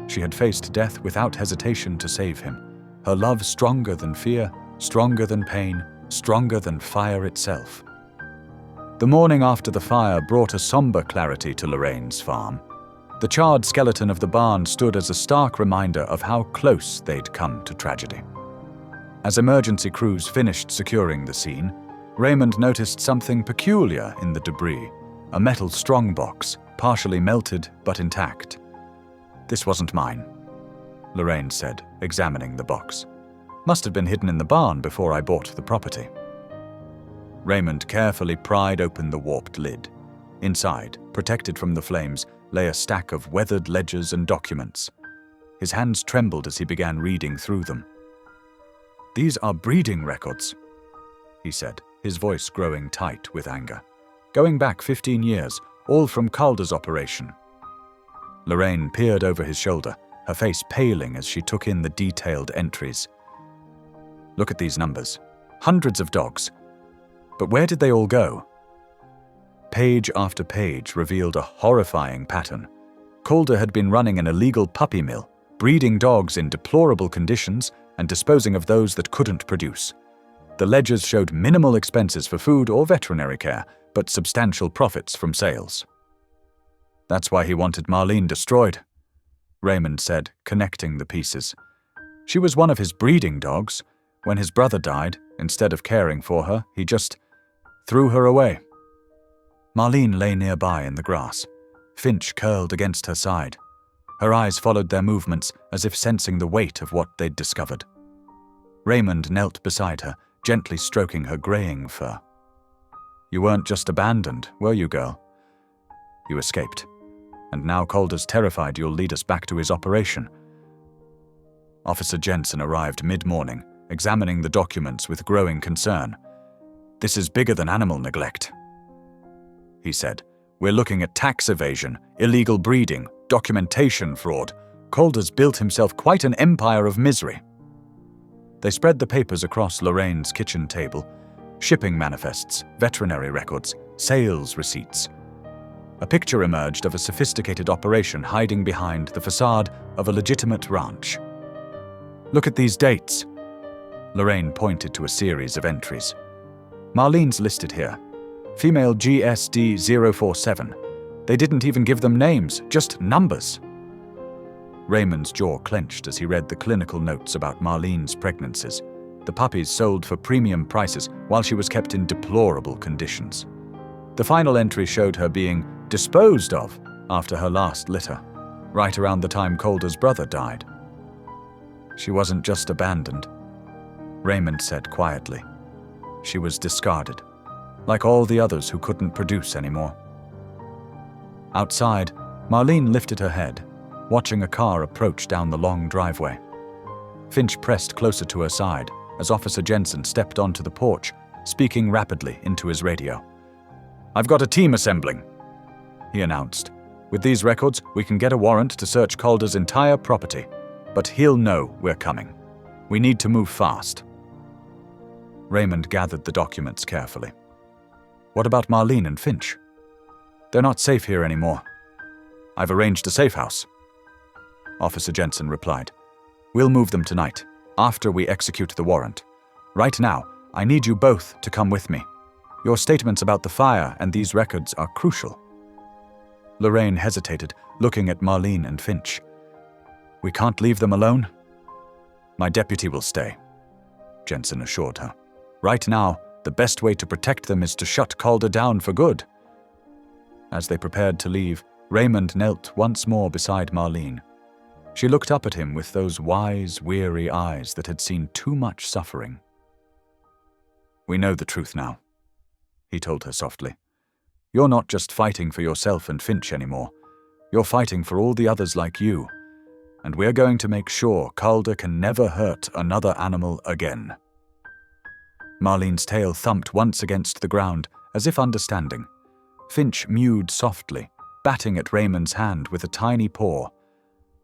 She had faced death without hesitation to save him, her love stronger than fear, stronger than pain, stronger than fire itself. The morning after the fire brought a somber clarity to Lorraine's farm. The charred skeleton of the barn stood as a stark reminder of how close they'd come to tragedy. As emergency crews finished securing the scene, Raymond noticed something peculiar in the debris, a metal strongbox, partially melted but intact. "This wasn't mine," Lorraine said, examining the box. "Must have been hidden in the barn before I bought the property." Raymond carefully pried open the warped lid. Inside, protected from the flames, lay a stack of weathered ledgers and documents. His hands trembled as he began reading through them. "These are breeding records," he said, his voice growing tight with anger. "Going back 15 years, all from Calder's operation." Lorraine peered over his shoulder, her face paling as she took in the detailed entries. "Look at these numbers. Hundreds of dogs. But where did they all go?" Page after page revealed a horrifying pattern. Calder had been running an illegal puppy mill, breeding dogs in deplorable conditions and disposing of those that couldn't produce. The ledgers showed minimal expenses for food or veterinary care, but substantial profits from sales. "That's why he wanted Marlene destroyed," Raymond said, connecting the pieces. "She was one of his breeding dogs. When his brother died, instead of caring for her, he just threw her away." Marlene lay nearby in the grass. Finch curled against her side. Her eyes followed their movements as if sensing the weight of what they'd discovered. Raymond knelt beside her, gently stroking her graying fur. "You weren't just abandoned, were you, girl? You escaped. And now Calder's terrified you'll lead us back to his operation." Officer Jensen arrived mid-morning, examining the documents with growing concern. "This is bigger than animal neglect," he said. "We're looking at tax evasion, illegal breeding, documentation fraud. Calder's built himself quite an empire of misery." They spread the papers across Lorraine's kitchen table. Shipping manifests, veterinary records, sales receipts. A picture emerged of a sophisticated operation hiding behind the facade of a legitimate ranch. "Look at these dates." Lorraine pointed to a series of entries. "Marlene's listed here. Female GSD 047. They didn't even give them names, just numbers." Raymond's jaw clenched as he read the clinical notes about Marlene's pregnancies. The puppies sold for premium prices while she was kept in deplorable conditions. The final entry showed her being disposed of after her last litter, right around the time Calder's brother died. "She wasn't just abandoned," Raymond said quietly. "She was discarded, like all the others who couldn't produce anymore." Outside, Marlene lifted her head. watching a car approach down the long driveway. Finch pressed closer to her side as Officer Jensen stepped onto the porch, speaking rapidly into his radio. "I've got a team assembling," he announced. "With these records, we can get a warrant to search Calder's entire property, but he'll know we're coming. We need to move fast." Raymond gathered the documents carefully. "What about Marlene and Finch?" "They're not safe here anymore." "I've arranged a safe house," Officer Jensen replied. "We'll move them tonight, after we execute the warrant. Right now, I need you both to come with me. Your statements about the fire and these records are crucial." Lorraine hesitated, looking at Marlene and Finch. "We can't leave them alone?" "My deputy will stay," Jensen assured her. "Right now, the best way to protect them is to shut Calder down for good." As they prepared to leave, Raymond knelt once more beside Marlene. She looked up at him with those wise, weary eyes that had seen too much suffering. "We know the truth now," he told her softly. "You're not just fighting for yourself and Finch anymore. You're fighting for all the others like you. And we're going to make sure Calder can never hurt another animal again." Marlene's tail thumped once against the ground, as if understanding. Finch mewed softly, batting at Raymond's hand with a tiny paw.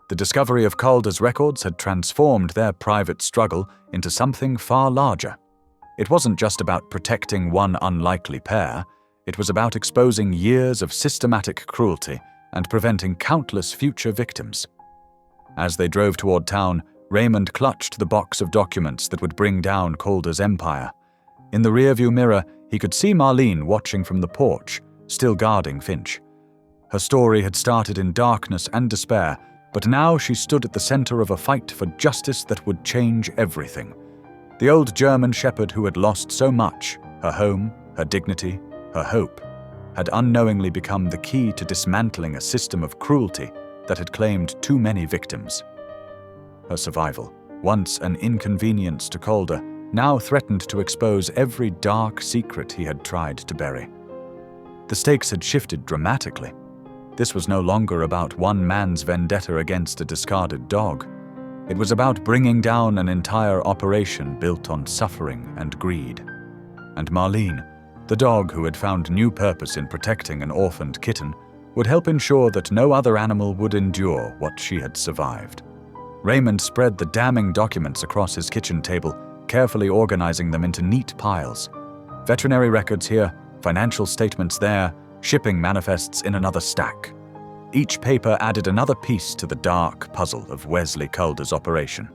The discovery of Calder's records had transformed their private struggle into something far larger. It wasn't just about protecting one unlikely pair, it was about exposing years of systematic cruelty and preventing countless future victims. As they drove toward town, Raymond clutched the box of documents that would bring down Calder's empire. In the rearview mirror, he could see Marlene watching from the porch, still guarding Finch. Her story had started in darkness and despair, but now she stood at the center of a fight for justice that would change everything. The old German shepherd who had lost so much, her home, her dignity, her hope, had unknowingly become the key to dismantling a system of cruelty that had claimed too many victims. Her survival, once an inconvenience to Calder, now threatened to expose every dark secret he had tried to bury. The stakes had shifted dramatically. This was no longer about one man's vendetta against a discarded dog. It was about bringing down an entire operation built on suffering and greed. And Marlene, the dog who had found new purpose in protecting an orphaned kitten, would help ensure that no other animal would endure what she had survived. Raymond spread the damning documents across his kitchen table, carefully organizing them into neat piles. Veterinary records here, financial statements there, shipping manifests in another stack. Each paper added another piece to the dark puzzle of Wesley Calder's operation.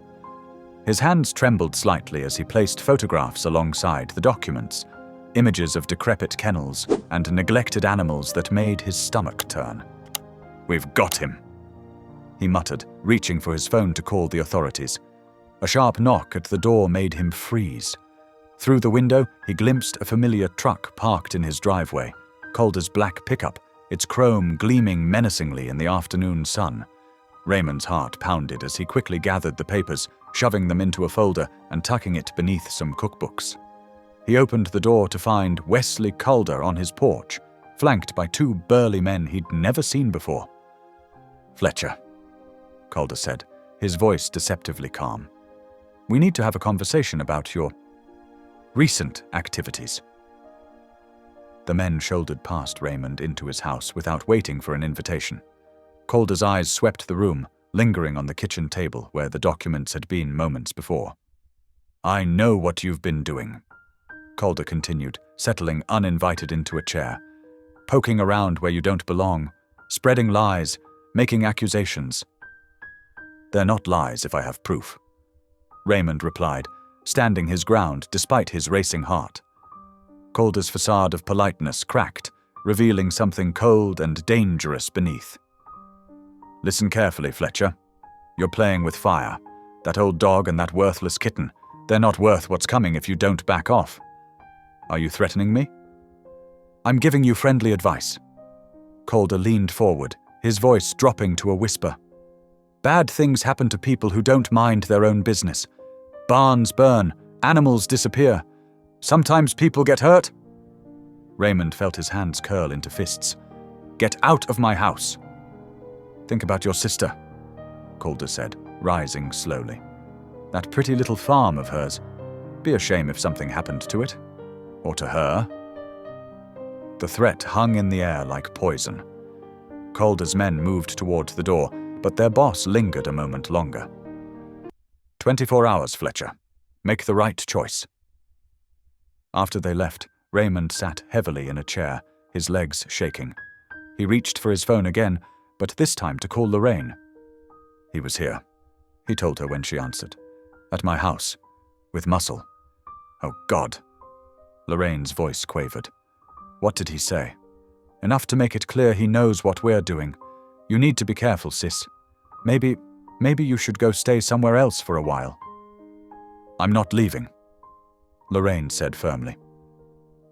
His hands trembled slightly as he placed photographs alongside the documents, images of decrepit kennels and neglected animals that made his stomach turn. "We've got him," he muttered, reaching for his phone to call the authorities. A sharp knock at the door made him freeze. Through the window, he glimpsed a familiar truck parked in his driveway, Calder's black pickup, its chrome gleaming menacingly in the afternoon sun. Raymond's heart pounded as he quickly gathered the papers, shoving them into a folder and tucking it beneath some cookbooks. He opened the door to find Wesley Calder on his porch, flanked by two burly men he'd never seen before. "Fletcher," Calder said, his voice deceptively calm. "We need to have a conversation about your recent activities." The men shouldered past Raymond into his house without waiting for an invitation. Calder's eyes swept the room, lingering on the kitchen table where the documents had been moments before. "I know what you've been doing," Calder continued, settling uninvited into a chair. "Poking around where you don't belong, spreading lies, making accusations." "They're not lies if I have proof," Raymond replied, standing his ground despite his racing heart. Calder's facade of politeness cracked, revealing something cold and dangerous beneath. "Listen carefully, Fletcher. You're playing with fire. That old dog and that worthless kitten, they're not worth what's coming if you don't back off. Are you threatening me?" "I'm giving you friendly advice." Calder leaned forward, his voice dropping to a whisper. "Bad things happen to people who don't mind their own business. Barns burn, animals disappear. Sometimes people get hurt." Raymond felt his hands curl into fists. "Get out of my house." "Think about your sister," Calder said, rising slowly. "That pretty little farm of hers. Be a shame if something happened to it. Or to her." The threat hung in the air like poison. Calder's men moved toward the door, but their boss lingered a moment longer. 24 hours, Fletcher. Make the right choice." After they left, Raymond sat heavily in a chair, his legs shaking. He reached for his phone again, but this time to call Lorraine. "He was here," he told her when she answered. "At my house. With muscle." "Oh, God." Lorraine's voice quavered. "What did he say?" "Enough to make it clear he knows what we're doing. You need to be careful, sis. Maybe you should go stay somewhere else for a while." "I'm not leaving," Lorraine said firmly.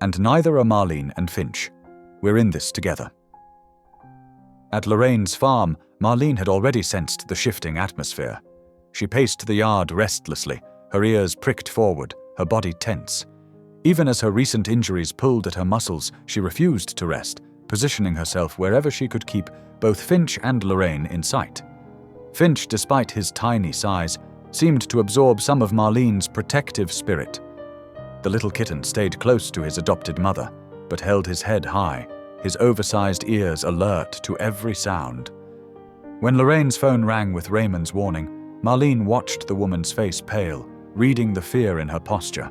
"And neither are Marlene and Finch. We're in this together." At Lorraine's farm, Marlene had already sensed the shifting atmosphere. She paced the yard restlessly, her ears pricked forward, her body tense. Even as her recent injuries pulled at her muscles, she refused to rest, positioning herself wherever she could keep both Finch and Lorraine in sight. Finch, despite his tiny size, seemed to absorb some of Marlene's protective spirit. The little kitten stayed close to his adopted mother, but held his head high, his oversized ears alert to every sound. When Lorraine's phone rang with Raymond's warning, Marlene watched the woman's face pale, reading the fear in her posture.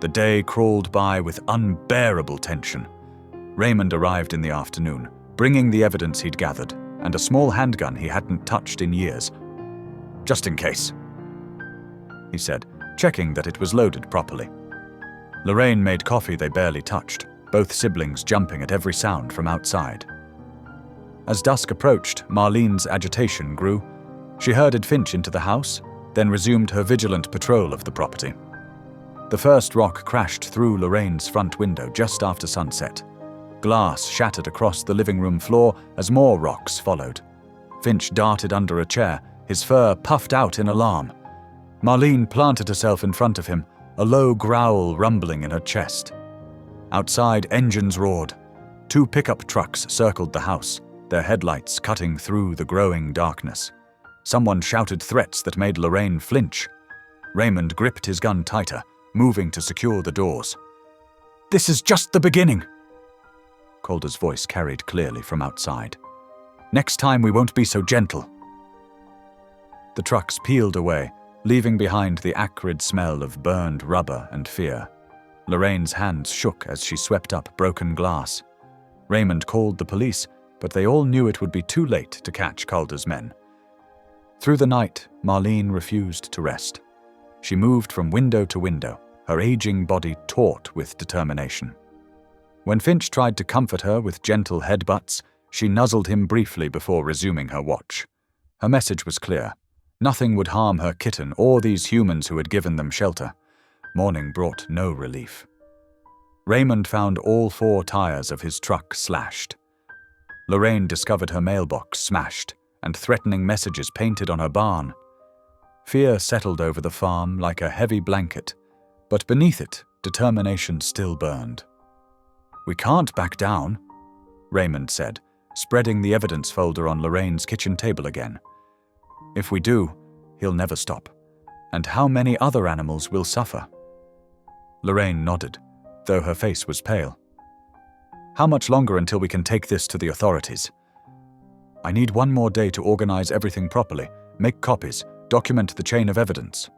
The day crawled by with unbearable tension. Raymond arrived in the afternoon, bringing the evidence he'd gathered, and a small handgun he hadn't touched in years. "Just in case," he said, checking that it was loaded properly. Lorraine made coffee they barely touched, both siblings jumping at every sound from outside. As dusk approached, Marlene's agitation grew. She herded Finch into the house, then resumed her vigilant patrol of the property. The first rock crashed through Lorraine's front window just after sunset. Glass shattered across the living room floor as more rocks followed. Finch darted under a chair, his fur puffed out in alarm. Marlene planted herself in front of him, a low growl rumbling in her chest. Outside, engines roared. 2 pickup trucks circled the house, their headlights cutting through the growing darkness. Someone shouted threats that made Lorraine flinch. Raymond gripped his gun tighter, moving to secure the doors. "This is just the beginning," Calder's voice carried clearly from outside. "Next time we won't be so gentle." The trucks peeled away, leaving behind the acrid smell of burned rubber and fear. Lorraine's hands shook as she swept up broken glass. Raymond called the police, but they all knew it would be too late to catch Calder's men. Through the night, Marlene refused to rest. She moved from window to window, her aging body taut with determination. When Finch tried to comfort her with gentle headbutts, she nuzzled him briefly before resuming her watch. Her message was clear. Nothing would harm her kitten or these humans who had given them shelter. Morning brought no relief. Raymond found all 4 tires of his truck slashed. Lorraine discovered her mailbox smashed and threatening messages painted on her barn. Fear settled over the farm like a heavy blanket, but beneath it, determination still burned. "We can't back down," Raymond said, spreading the evidence folder on Lorraine's kitchen table again. "If we do, he'll never stop. And how many other animals will suffer?" Lorraine nodded, though her face was pale. "How much longer until we can take this to the authorities?" "I need 1 more day to organize everything properly, make copies, document the chain of evidence."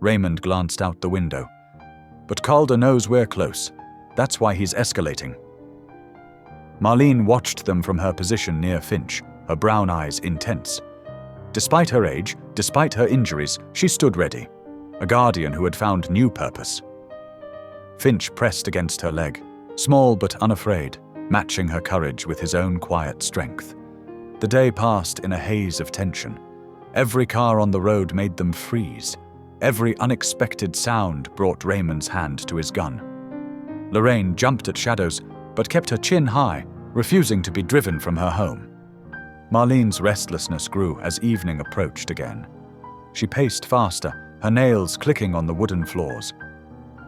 Raymond glanced out the window. "But Calder knows we're close. That's why he's escalating." Marlene watched them from her position near Finch, her brown eyes intense. Despite her age, despite her injuries, she stood ready, a guardian who had found new purpose. Finch pressed against her leg, small but unafraid, matching her courage with his own quiet strength. The day passed in a haze of tension. Every car on the road made them freeze. Every unexpected sound brought Raymond's hand to his gun. Lorraine jumped at shadows, but kept her chin high, refusing to be driven from her home. Marlene's restlessness grew as evening approached again. She paced faster, her nails clicking on the wooden floors.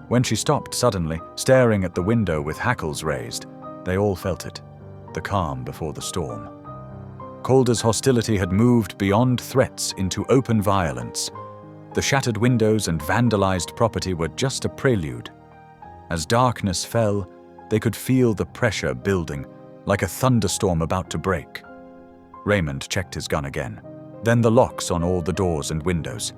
When she stopped suddenly, staring at the window with hackles raised, they all felt it, the calm before the storm. Calder's hostility had moved beyond threats into open violence. The shattered windows and vandalized property were just a prelude. As darkness fell, they could feel the pressure building, like a thunderstorm about to break. Raymond checked his gun again, then the locks on all the doors and windows.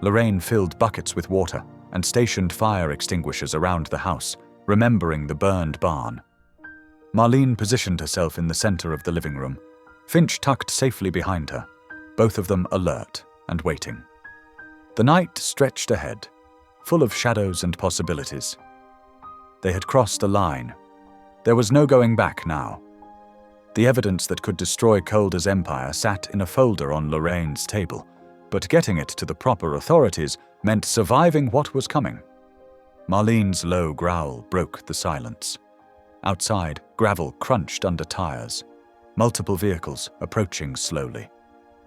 Lorraine filled buckets with water and stationed fire extinguishers around the house, remembering the burned barn. Marlene positioned herself in the center of the living room, Finch tucked safely behind her, both of them alert and waiting. The night stretched ahead, full of shadows and possibilities. They had crossed a line. There was no going back now. The evidence that could destroy Calder's empire sat in a folder on Lorraine's table, but getting it to the proper authorities meant surviving what was coming. Marlene's low growl broke the silence. Outside, gravel crunched under tires. Multiple vehicles approaching slowly.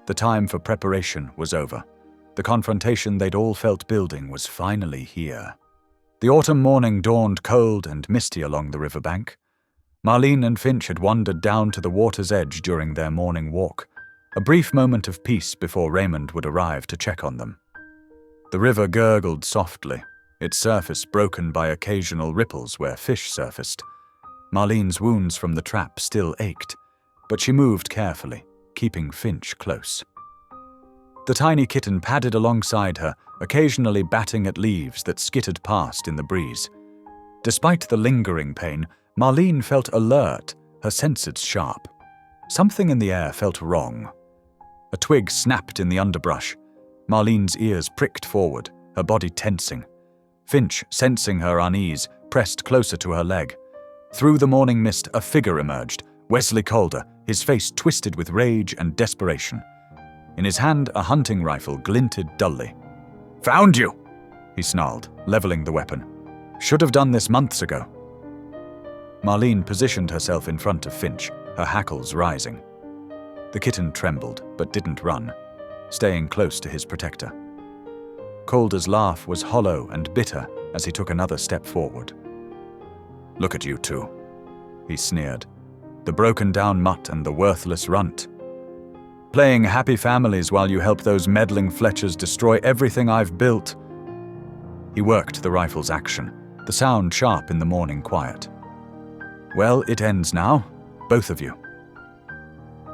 The time for preparation was over. The confrontation they'd all felt building was finally here. The autumn morning dawned cold and misty along the riverbank. Marlene and Finch had wandered down to the water's edge during their morning walk, a brief moment of peace before Raymond would arrive to check on them. The river gurgled softly, its surface broken by occasional ripples where fish surfaced. Marlene's wounds from the trap still ached, but she moved carefully, keeping Finch close. The tiny kitten padded alongside her, occasionally batting at leaves that skittered past in the breeze. Despite the lingering pain, Marlene felt alert, her senses sharp. Something in the air felt wrong. A twig snapped in the underbrush. Marlene's ears pricked forward, her body tensing. Finch, sensing her unease, pressed closer to her leg. Through the morning mist, a figure emerged, Wesley Calder, his face twisted with rage and desperation. In his hand, a hunting rifle glinted dully. "Found you!" he snarled, leveling the weapon. "Should have done this months ago." Marlene positioned herself in front of Finch, her hackles rising. The kitten trembled, but didn't run, staying close to his protector. Calder's laugh was hollow and bitter as he took another step forward. "Look at you two," he sneered. "The broken-down mutt and the worthless runt. Playing happy families while you help those meddling Fletchers destroy everything I've built." He worked the rifle's action, the sound sharp in the morning quiet. "Well, it ends now, both of you."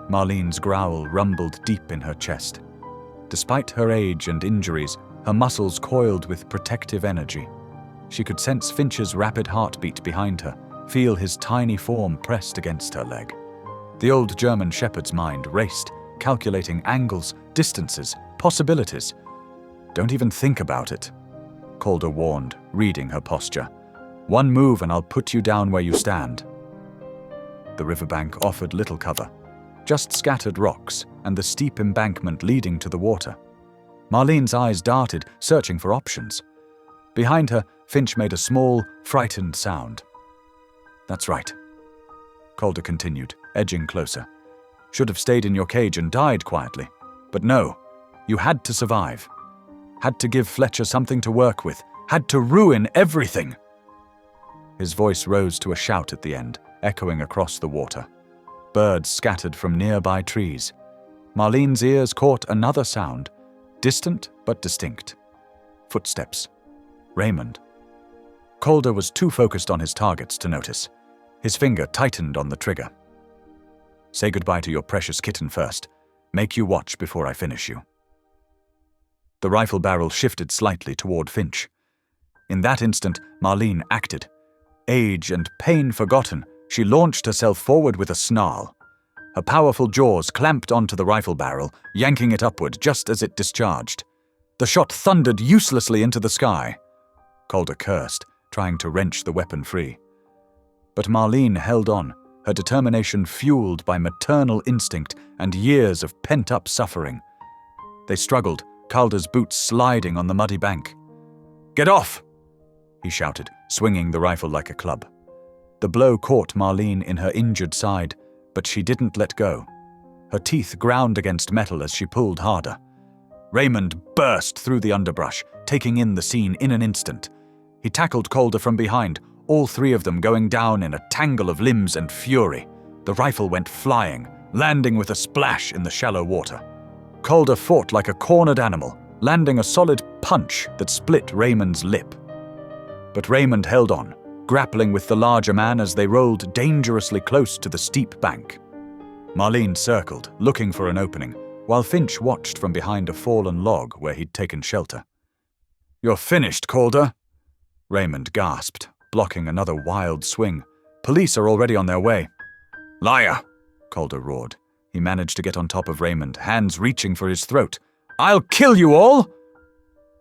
Marlene's growl rumbled deep in her chest. Despite her age and injuries, her muscles coiled with protective energy. She could sense Finch's rapid heartbeat behind her, feel his tiny form pressed against her leg. The old German shepherd's mind raced, calculating angles, distances, possibilities. "Don't even think about it," Calder warned, reading her posture. "One move and I'll put you down where you stand." The riverbank offered little cover, just scattered rocks and the steep embankment leading to the water. Marlene's eyes darted, searching for options. Behind her, Finch made a small, frightened sound. "That's right," Calder continued, edging closer. "Should have stayed in your cage and died quietly. But no, you had to survive. Had to give Fletcher something to work with. Had to ruin everything." His voice rose to a shout at the end, echoing across the water. Birds scattered from nearby trees. Marlene's ears caught another sound, distant but distinct. Footsteps. Raymond. Calder was too focused on his targets to notice. His finger tightened on the trigger. "Say goodbye to your precious kitten first. Make you watch before I finish you." The rifle barrel shifted slightly toward Finch. In that instant, Marlene acted. Age and pain forgotten, she launched herself forward with a snarl. Her powerful jaws clamped onto the rifle barrel, yanking it upward just as it discharged. The shot thundered uselessly into the sky. Calder cursed, trying to wrench the weapon free. But Marlene held on, her determination fueled by maternal instinct and years of pent-up suffering. They struggled, Calder's boots sliding on the muddy bank. "Get off!" he shouted, swinging the rifle like a club. The blow caught Marlene in her injured side, but she didn't let go. Her teeth ground against metal as she pulled harder. Raymond burst through the underbrush, taking in the scene in an instant. He tackled Calder from behind, all three of them going down in a tangle of limbs and fury. The rifle went flying, landing with a splash in the shallow water. Calder fought like a cornered animal, landing a solid punch that split Raymond's lip. But Raymond held on, grappling with the larger man as they rolled dangerously close to the steep bank. Marlene circled, looking for an opening, while Finch watched from behind a fallen log where he'd taken shelter. "You're finished, Calder," Raymond gasped, blocking another wild swing. "Police are already on their way." "Liar!" Calder roared. He managed to get on top of Raymond, hands reaching for his throat. "I'll kill you all!"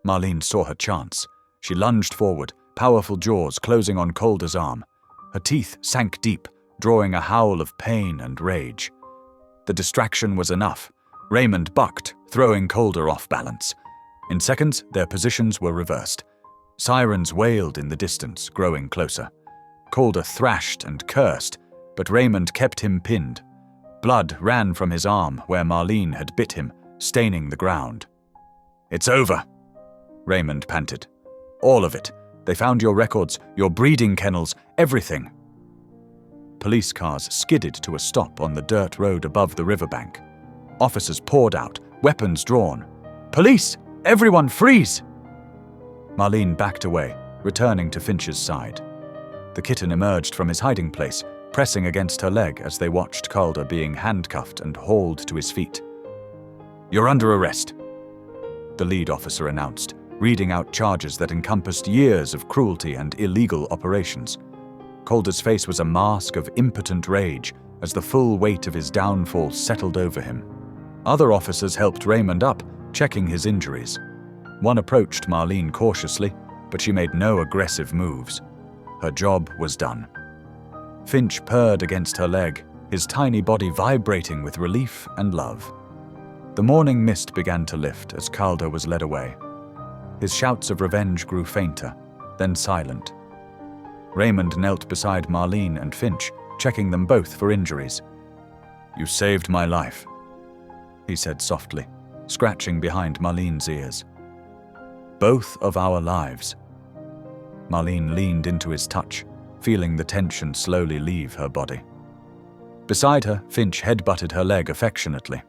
Marlene saw her chance. She lunged forward, powerful jaws closing on Calder's arm. Her teeth sank deep, drawing a howl of pain and rage. The distraction was enough. Raymond bucked, throwing Calder off balance. In seconds, their positions were reversed. Sirens wailed in the distance, growing closer. Calder thrashed and cursed, but Raymond kept him pinned. Blood ran from his arm where Marlene had bit him, staining the ground. "It's over," Raymond panted. "All of it. They found your records, your breeding kennels, everything." Police cars skidded to a stop on the dirt road above the riverbank. Officers poured out, weapons drawn. "Police! Everyone freeze!" Marlene backed away, returning to Finch's side. The kitten emerged from his hiding place, pressing against her leg as they watched Calder being handcuffed and hauled to his feet. "You're under arrest," the lead officer announced, reading out charges that encompassed years of cruelty and illegal operations. Calder's face was a mask of impotent rage as the full weight of his downfall settled over him. Other officers helped Raymond up, checking his injuries. One approached Marlene cautiously, but she made no aggressive moves. Her job was done. Finch purred against her leg, his tiny body vibrating with relief and love. The morning mist began to lift as Calder was led away. His shouts of revenge grew fainter, then silent. Raymond knelt beside Marlene and Finch, checking them both for injuries. "You saved my life," he said softly, scratching behind Marlene's ears. "Both of our lives." Marlene leaned into his touch, feeling the tension slowly leave her body. Beside her, Finch headbutted her leg affectionately.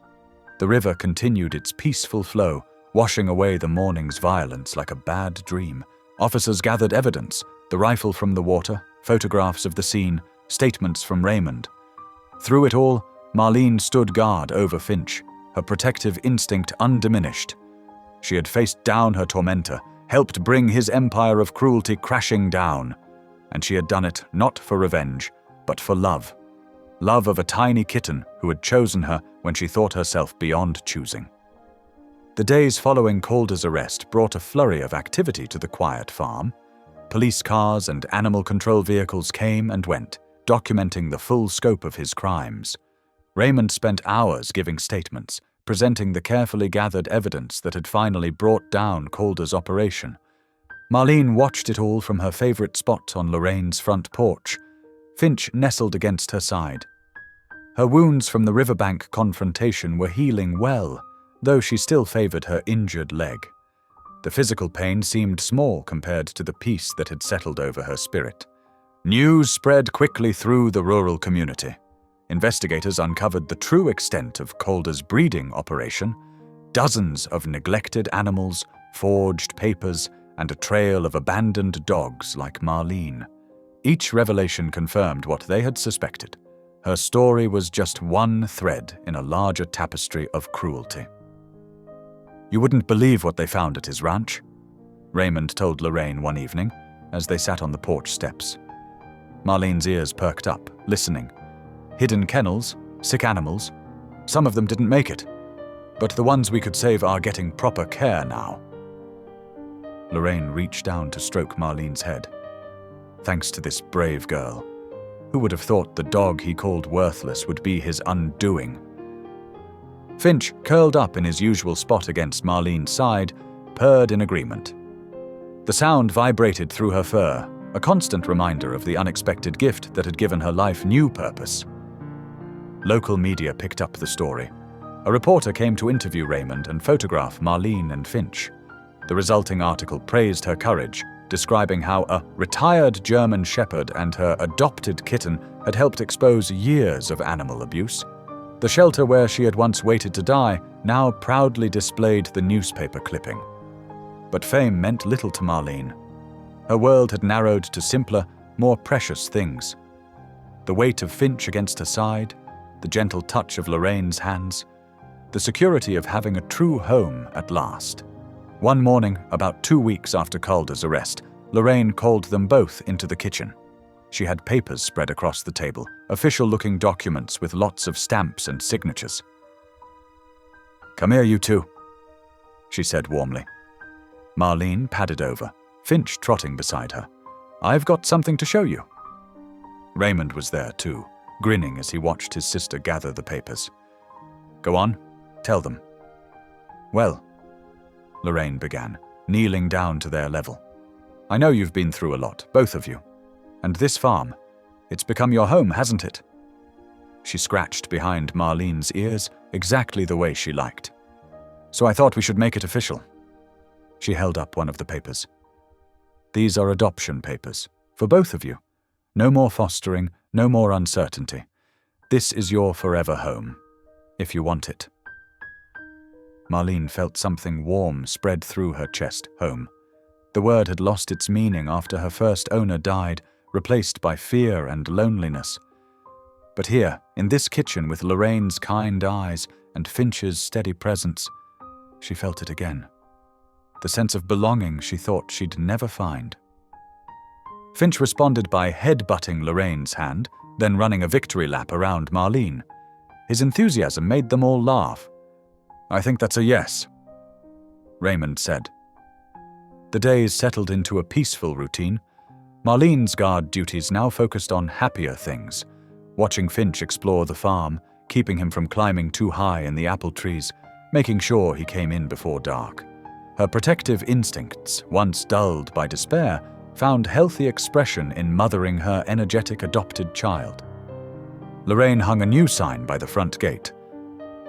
The river continued its peaceful flow, washing away the morning's violence like a bad dream. Officers gathered evidence, the rifle from the water, photographs of the scene, statements from Raymond. Through it all, Marlene stood guard over Finch, her protective instinct undiminished. She had faced down her tormentor, helped bring his empire of cruelty crashing down, and she had done it not for revenge, but for love. Love of a tiny kitten who had chosen her when she thought herself beyond choosing. The days following Calder's arrest brought a flurry of activity to the quiet farm. Police cars and animal control vehicles came and went, documenting the full scope of his crimes. Raymond spent hours giving statements, presenting the carefully gathered evidence that had finally brought down Calder's operation. Marlene watched it all from her favorite spot on Lorraine's front porch. Finch nestled against her side. Her wounds from the riverbank confrontation were healing well, though she still favored her injured leg. The physical pain seemed small compared to the peace that had settled over her spirit. News spread quickly through the rural community. Investigators uncovered the true extent of Calder's breeding operation: dozens of neglected animals, forged papers, and a trail of abandoned dogs like Marlene. Each revelation confirmed what they had suspected. Her story was just one thread in a larger tapestry of cruelty. "You wouldn't believe what they found at his ranch," Raymond told Lorraine one evening as they sat on the porch steps. Marlene's ears perked up, listening. Hidden kennels, sick animals. Some of them didn't make it, but the ones we could save are getting proper care now. Lorraine reached down to stroke Marlene's head. Thanks to this brave girl. Who would have thought the dog he called worthless would be his undoing? Finch, curled up in his usual spot against Marlene's side, purred in agreement. The sound vibrated through her fur, a constant reminder of the unexpected gift that had given her life new purpose. Local media picked up the story. A reporter came to interview Raymond and photograph Marlene and Finch. The resulting article praised her courage, describing how a retired German shepherd and her adopted kitten had helped expose years of animal abuse. The shelter where she had once waited to die now proudly displayed the newspaper clipping. But fame meant little to Marlene. Her world had narrowed to simpler, more precious things. The weight of Finch against her side, the gentle touch of Lorraine's hands, the security of having a true home at last. One morning, about 2 weeks after Calder's arrest, Lorraine called them both into the kitchen. She had papers spread across the table, official-looking documents with lots of stamps and signatures. "Come here, you two," she said warmly. Marlene padded over, Finch trotting beside her. "I've got something to show you." Raymond was there too, grinning as he watched his sister gather the papers. "Go on, tell them." "Well," Lorraine began, kneeling down to their level. "I know you've been through a lot, both of you. And this farm, it's become your home, hasn't it?" She scratched behind Marlene's ears exactly the way she liked. "So I thought we should make it official." She held up one of the papers. "These are adoption papers, for both of you. No more fostering, no more uncertainty. This is your forever home, if you want it." Marlene felt something warm spread through her chest. Home. The word had lost its meaning after her first owner died, replaced by fear and loneliness. But here, in this kitchen with Lorraine's kind eyes and Finch's steady presence, she felt it again. The sense of belonging she thought she'd never find. Finch responded by head-butting Lorraine's hand, then running a victory lap around Marlene. His enthusiasm made them all laugh. "I think that's a yes," Raymond said. The days settled into a peaceful routine. Marlene's guard duties now focused on happier things, watching Finch explore the farm, keeping him from climbing too high in the apple trees, making sure he came in before dark. Her protective instincts, once dulled by despair, found healthy expression in mothering her energetic adopted child. Lorraine hung a new sign by the front gate.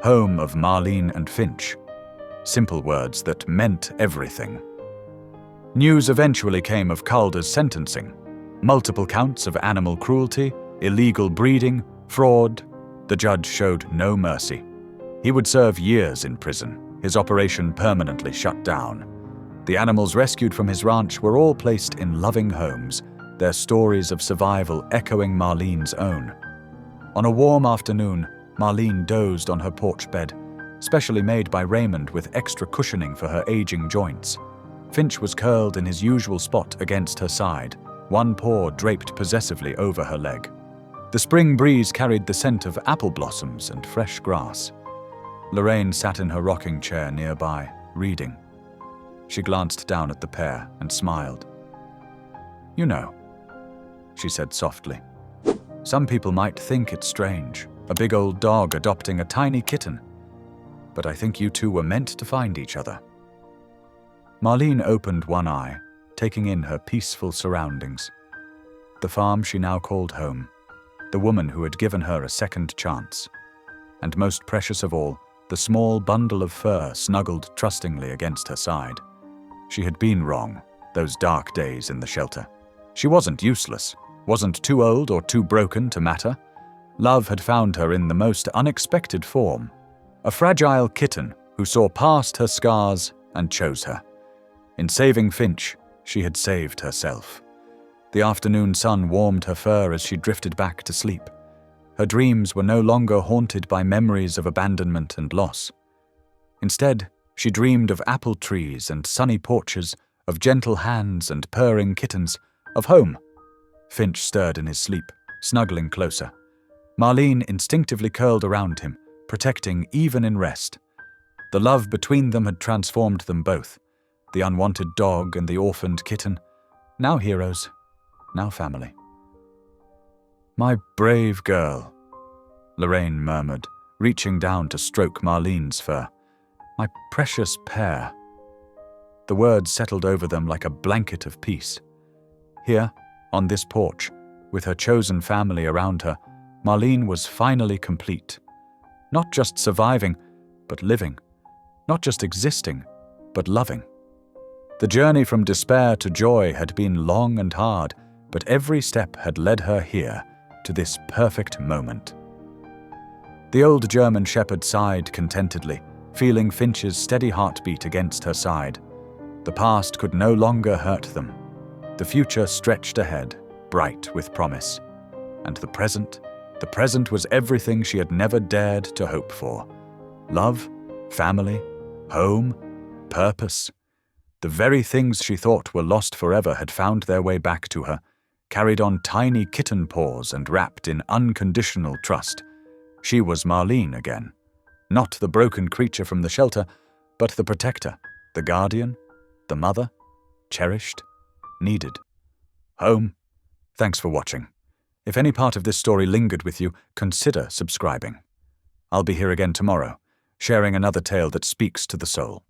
Home of Marlene and Finch. Simple words that meant everything. News eventually came of Calder's sentencing. Multiple counts of animal cruelty, illegal breeding, fraud. The judge showed no mercy. He would serve years in prison, his operation permanently shut down. The animals rescued from his ranch were all placed in loving homes, their stories of survival echoing Marlene's own. On a warm afternoon, Marlene dozed on her porch bed, specially made by Raymond with extra cushioning for her aging joints. Finch was curled in his usual spot against her side, one paw draped possessively over her leg. The spring breeze carried the scent of apple blossoms and fresh grass. Lorraine sat in her rocking chair nearby, reading. She glanced down at the pair and smiled. "You know," she said softly, "some people might think it's strange, a big old dog adopting a tiny kitten. But I think you two were meant to find each other." Marlene opened one eye, taking in her peaceful surroundings. The farm she now called home, the woman who had given her a second chance, and most precious of all, the small bundle of fur snuggled trustingly against her side. She had been wrong, those dark days in the shelter. She wasn't useless, wasn't too old or too broken to matter. Love had found her in the most unexpected form, a fragile kitten who saw past her scars and chose her. In saving Finch, she had saved herself. The afternoon sun warmed her fur as she drifted back to sleep. Her dreams were no longer haunted by memories of abandonment and loss. Instead, she dreamed of apple trees and sunny porches, of gentle hands and purring kittens, of home. Finch stirred in his sleep, snuggling closer. Marlene instinctively curled around him, protecting even in rest. The love between them had transformed them both. The unwanted dog and the orphaned kitten, now heroes, now family. "My brave girl," Lorraine murmured, reaching down to stroke Marlene's fur. "My precious pair." The words settled over them like a blanket of peace. Here, on this porch, with her chosen family around her, Marlene was finally complete. Not just surviving, but living. Not just existing, but loving. The journey from despair to joy had been long and hard, but every step had led her here, to this perfect moment. The old German shepherd sighed contentedly, feeling Finch's steady heartbeat against her side. The past could no longer hurt them. The future stretched ahead, bright with promise. And the present was everything she had never dared to hope for. Love, family, home, purpose. The very things she thought were lost forever had found their way back to her, carried on tiny kitten paws and wrapped in unconditional trust. She was Marlene again. Not the broken creature from the shelter, but the protector, the guardian, the mother, cherished, needed. Home. Thanks for watching. If any part of this story lingered with you, consider subscribing. I'll be here again tomorrow, sharing another tale that speaks to the soul.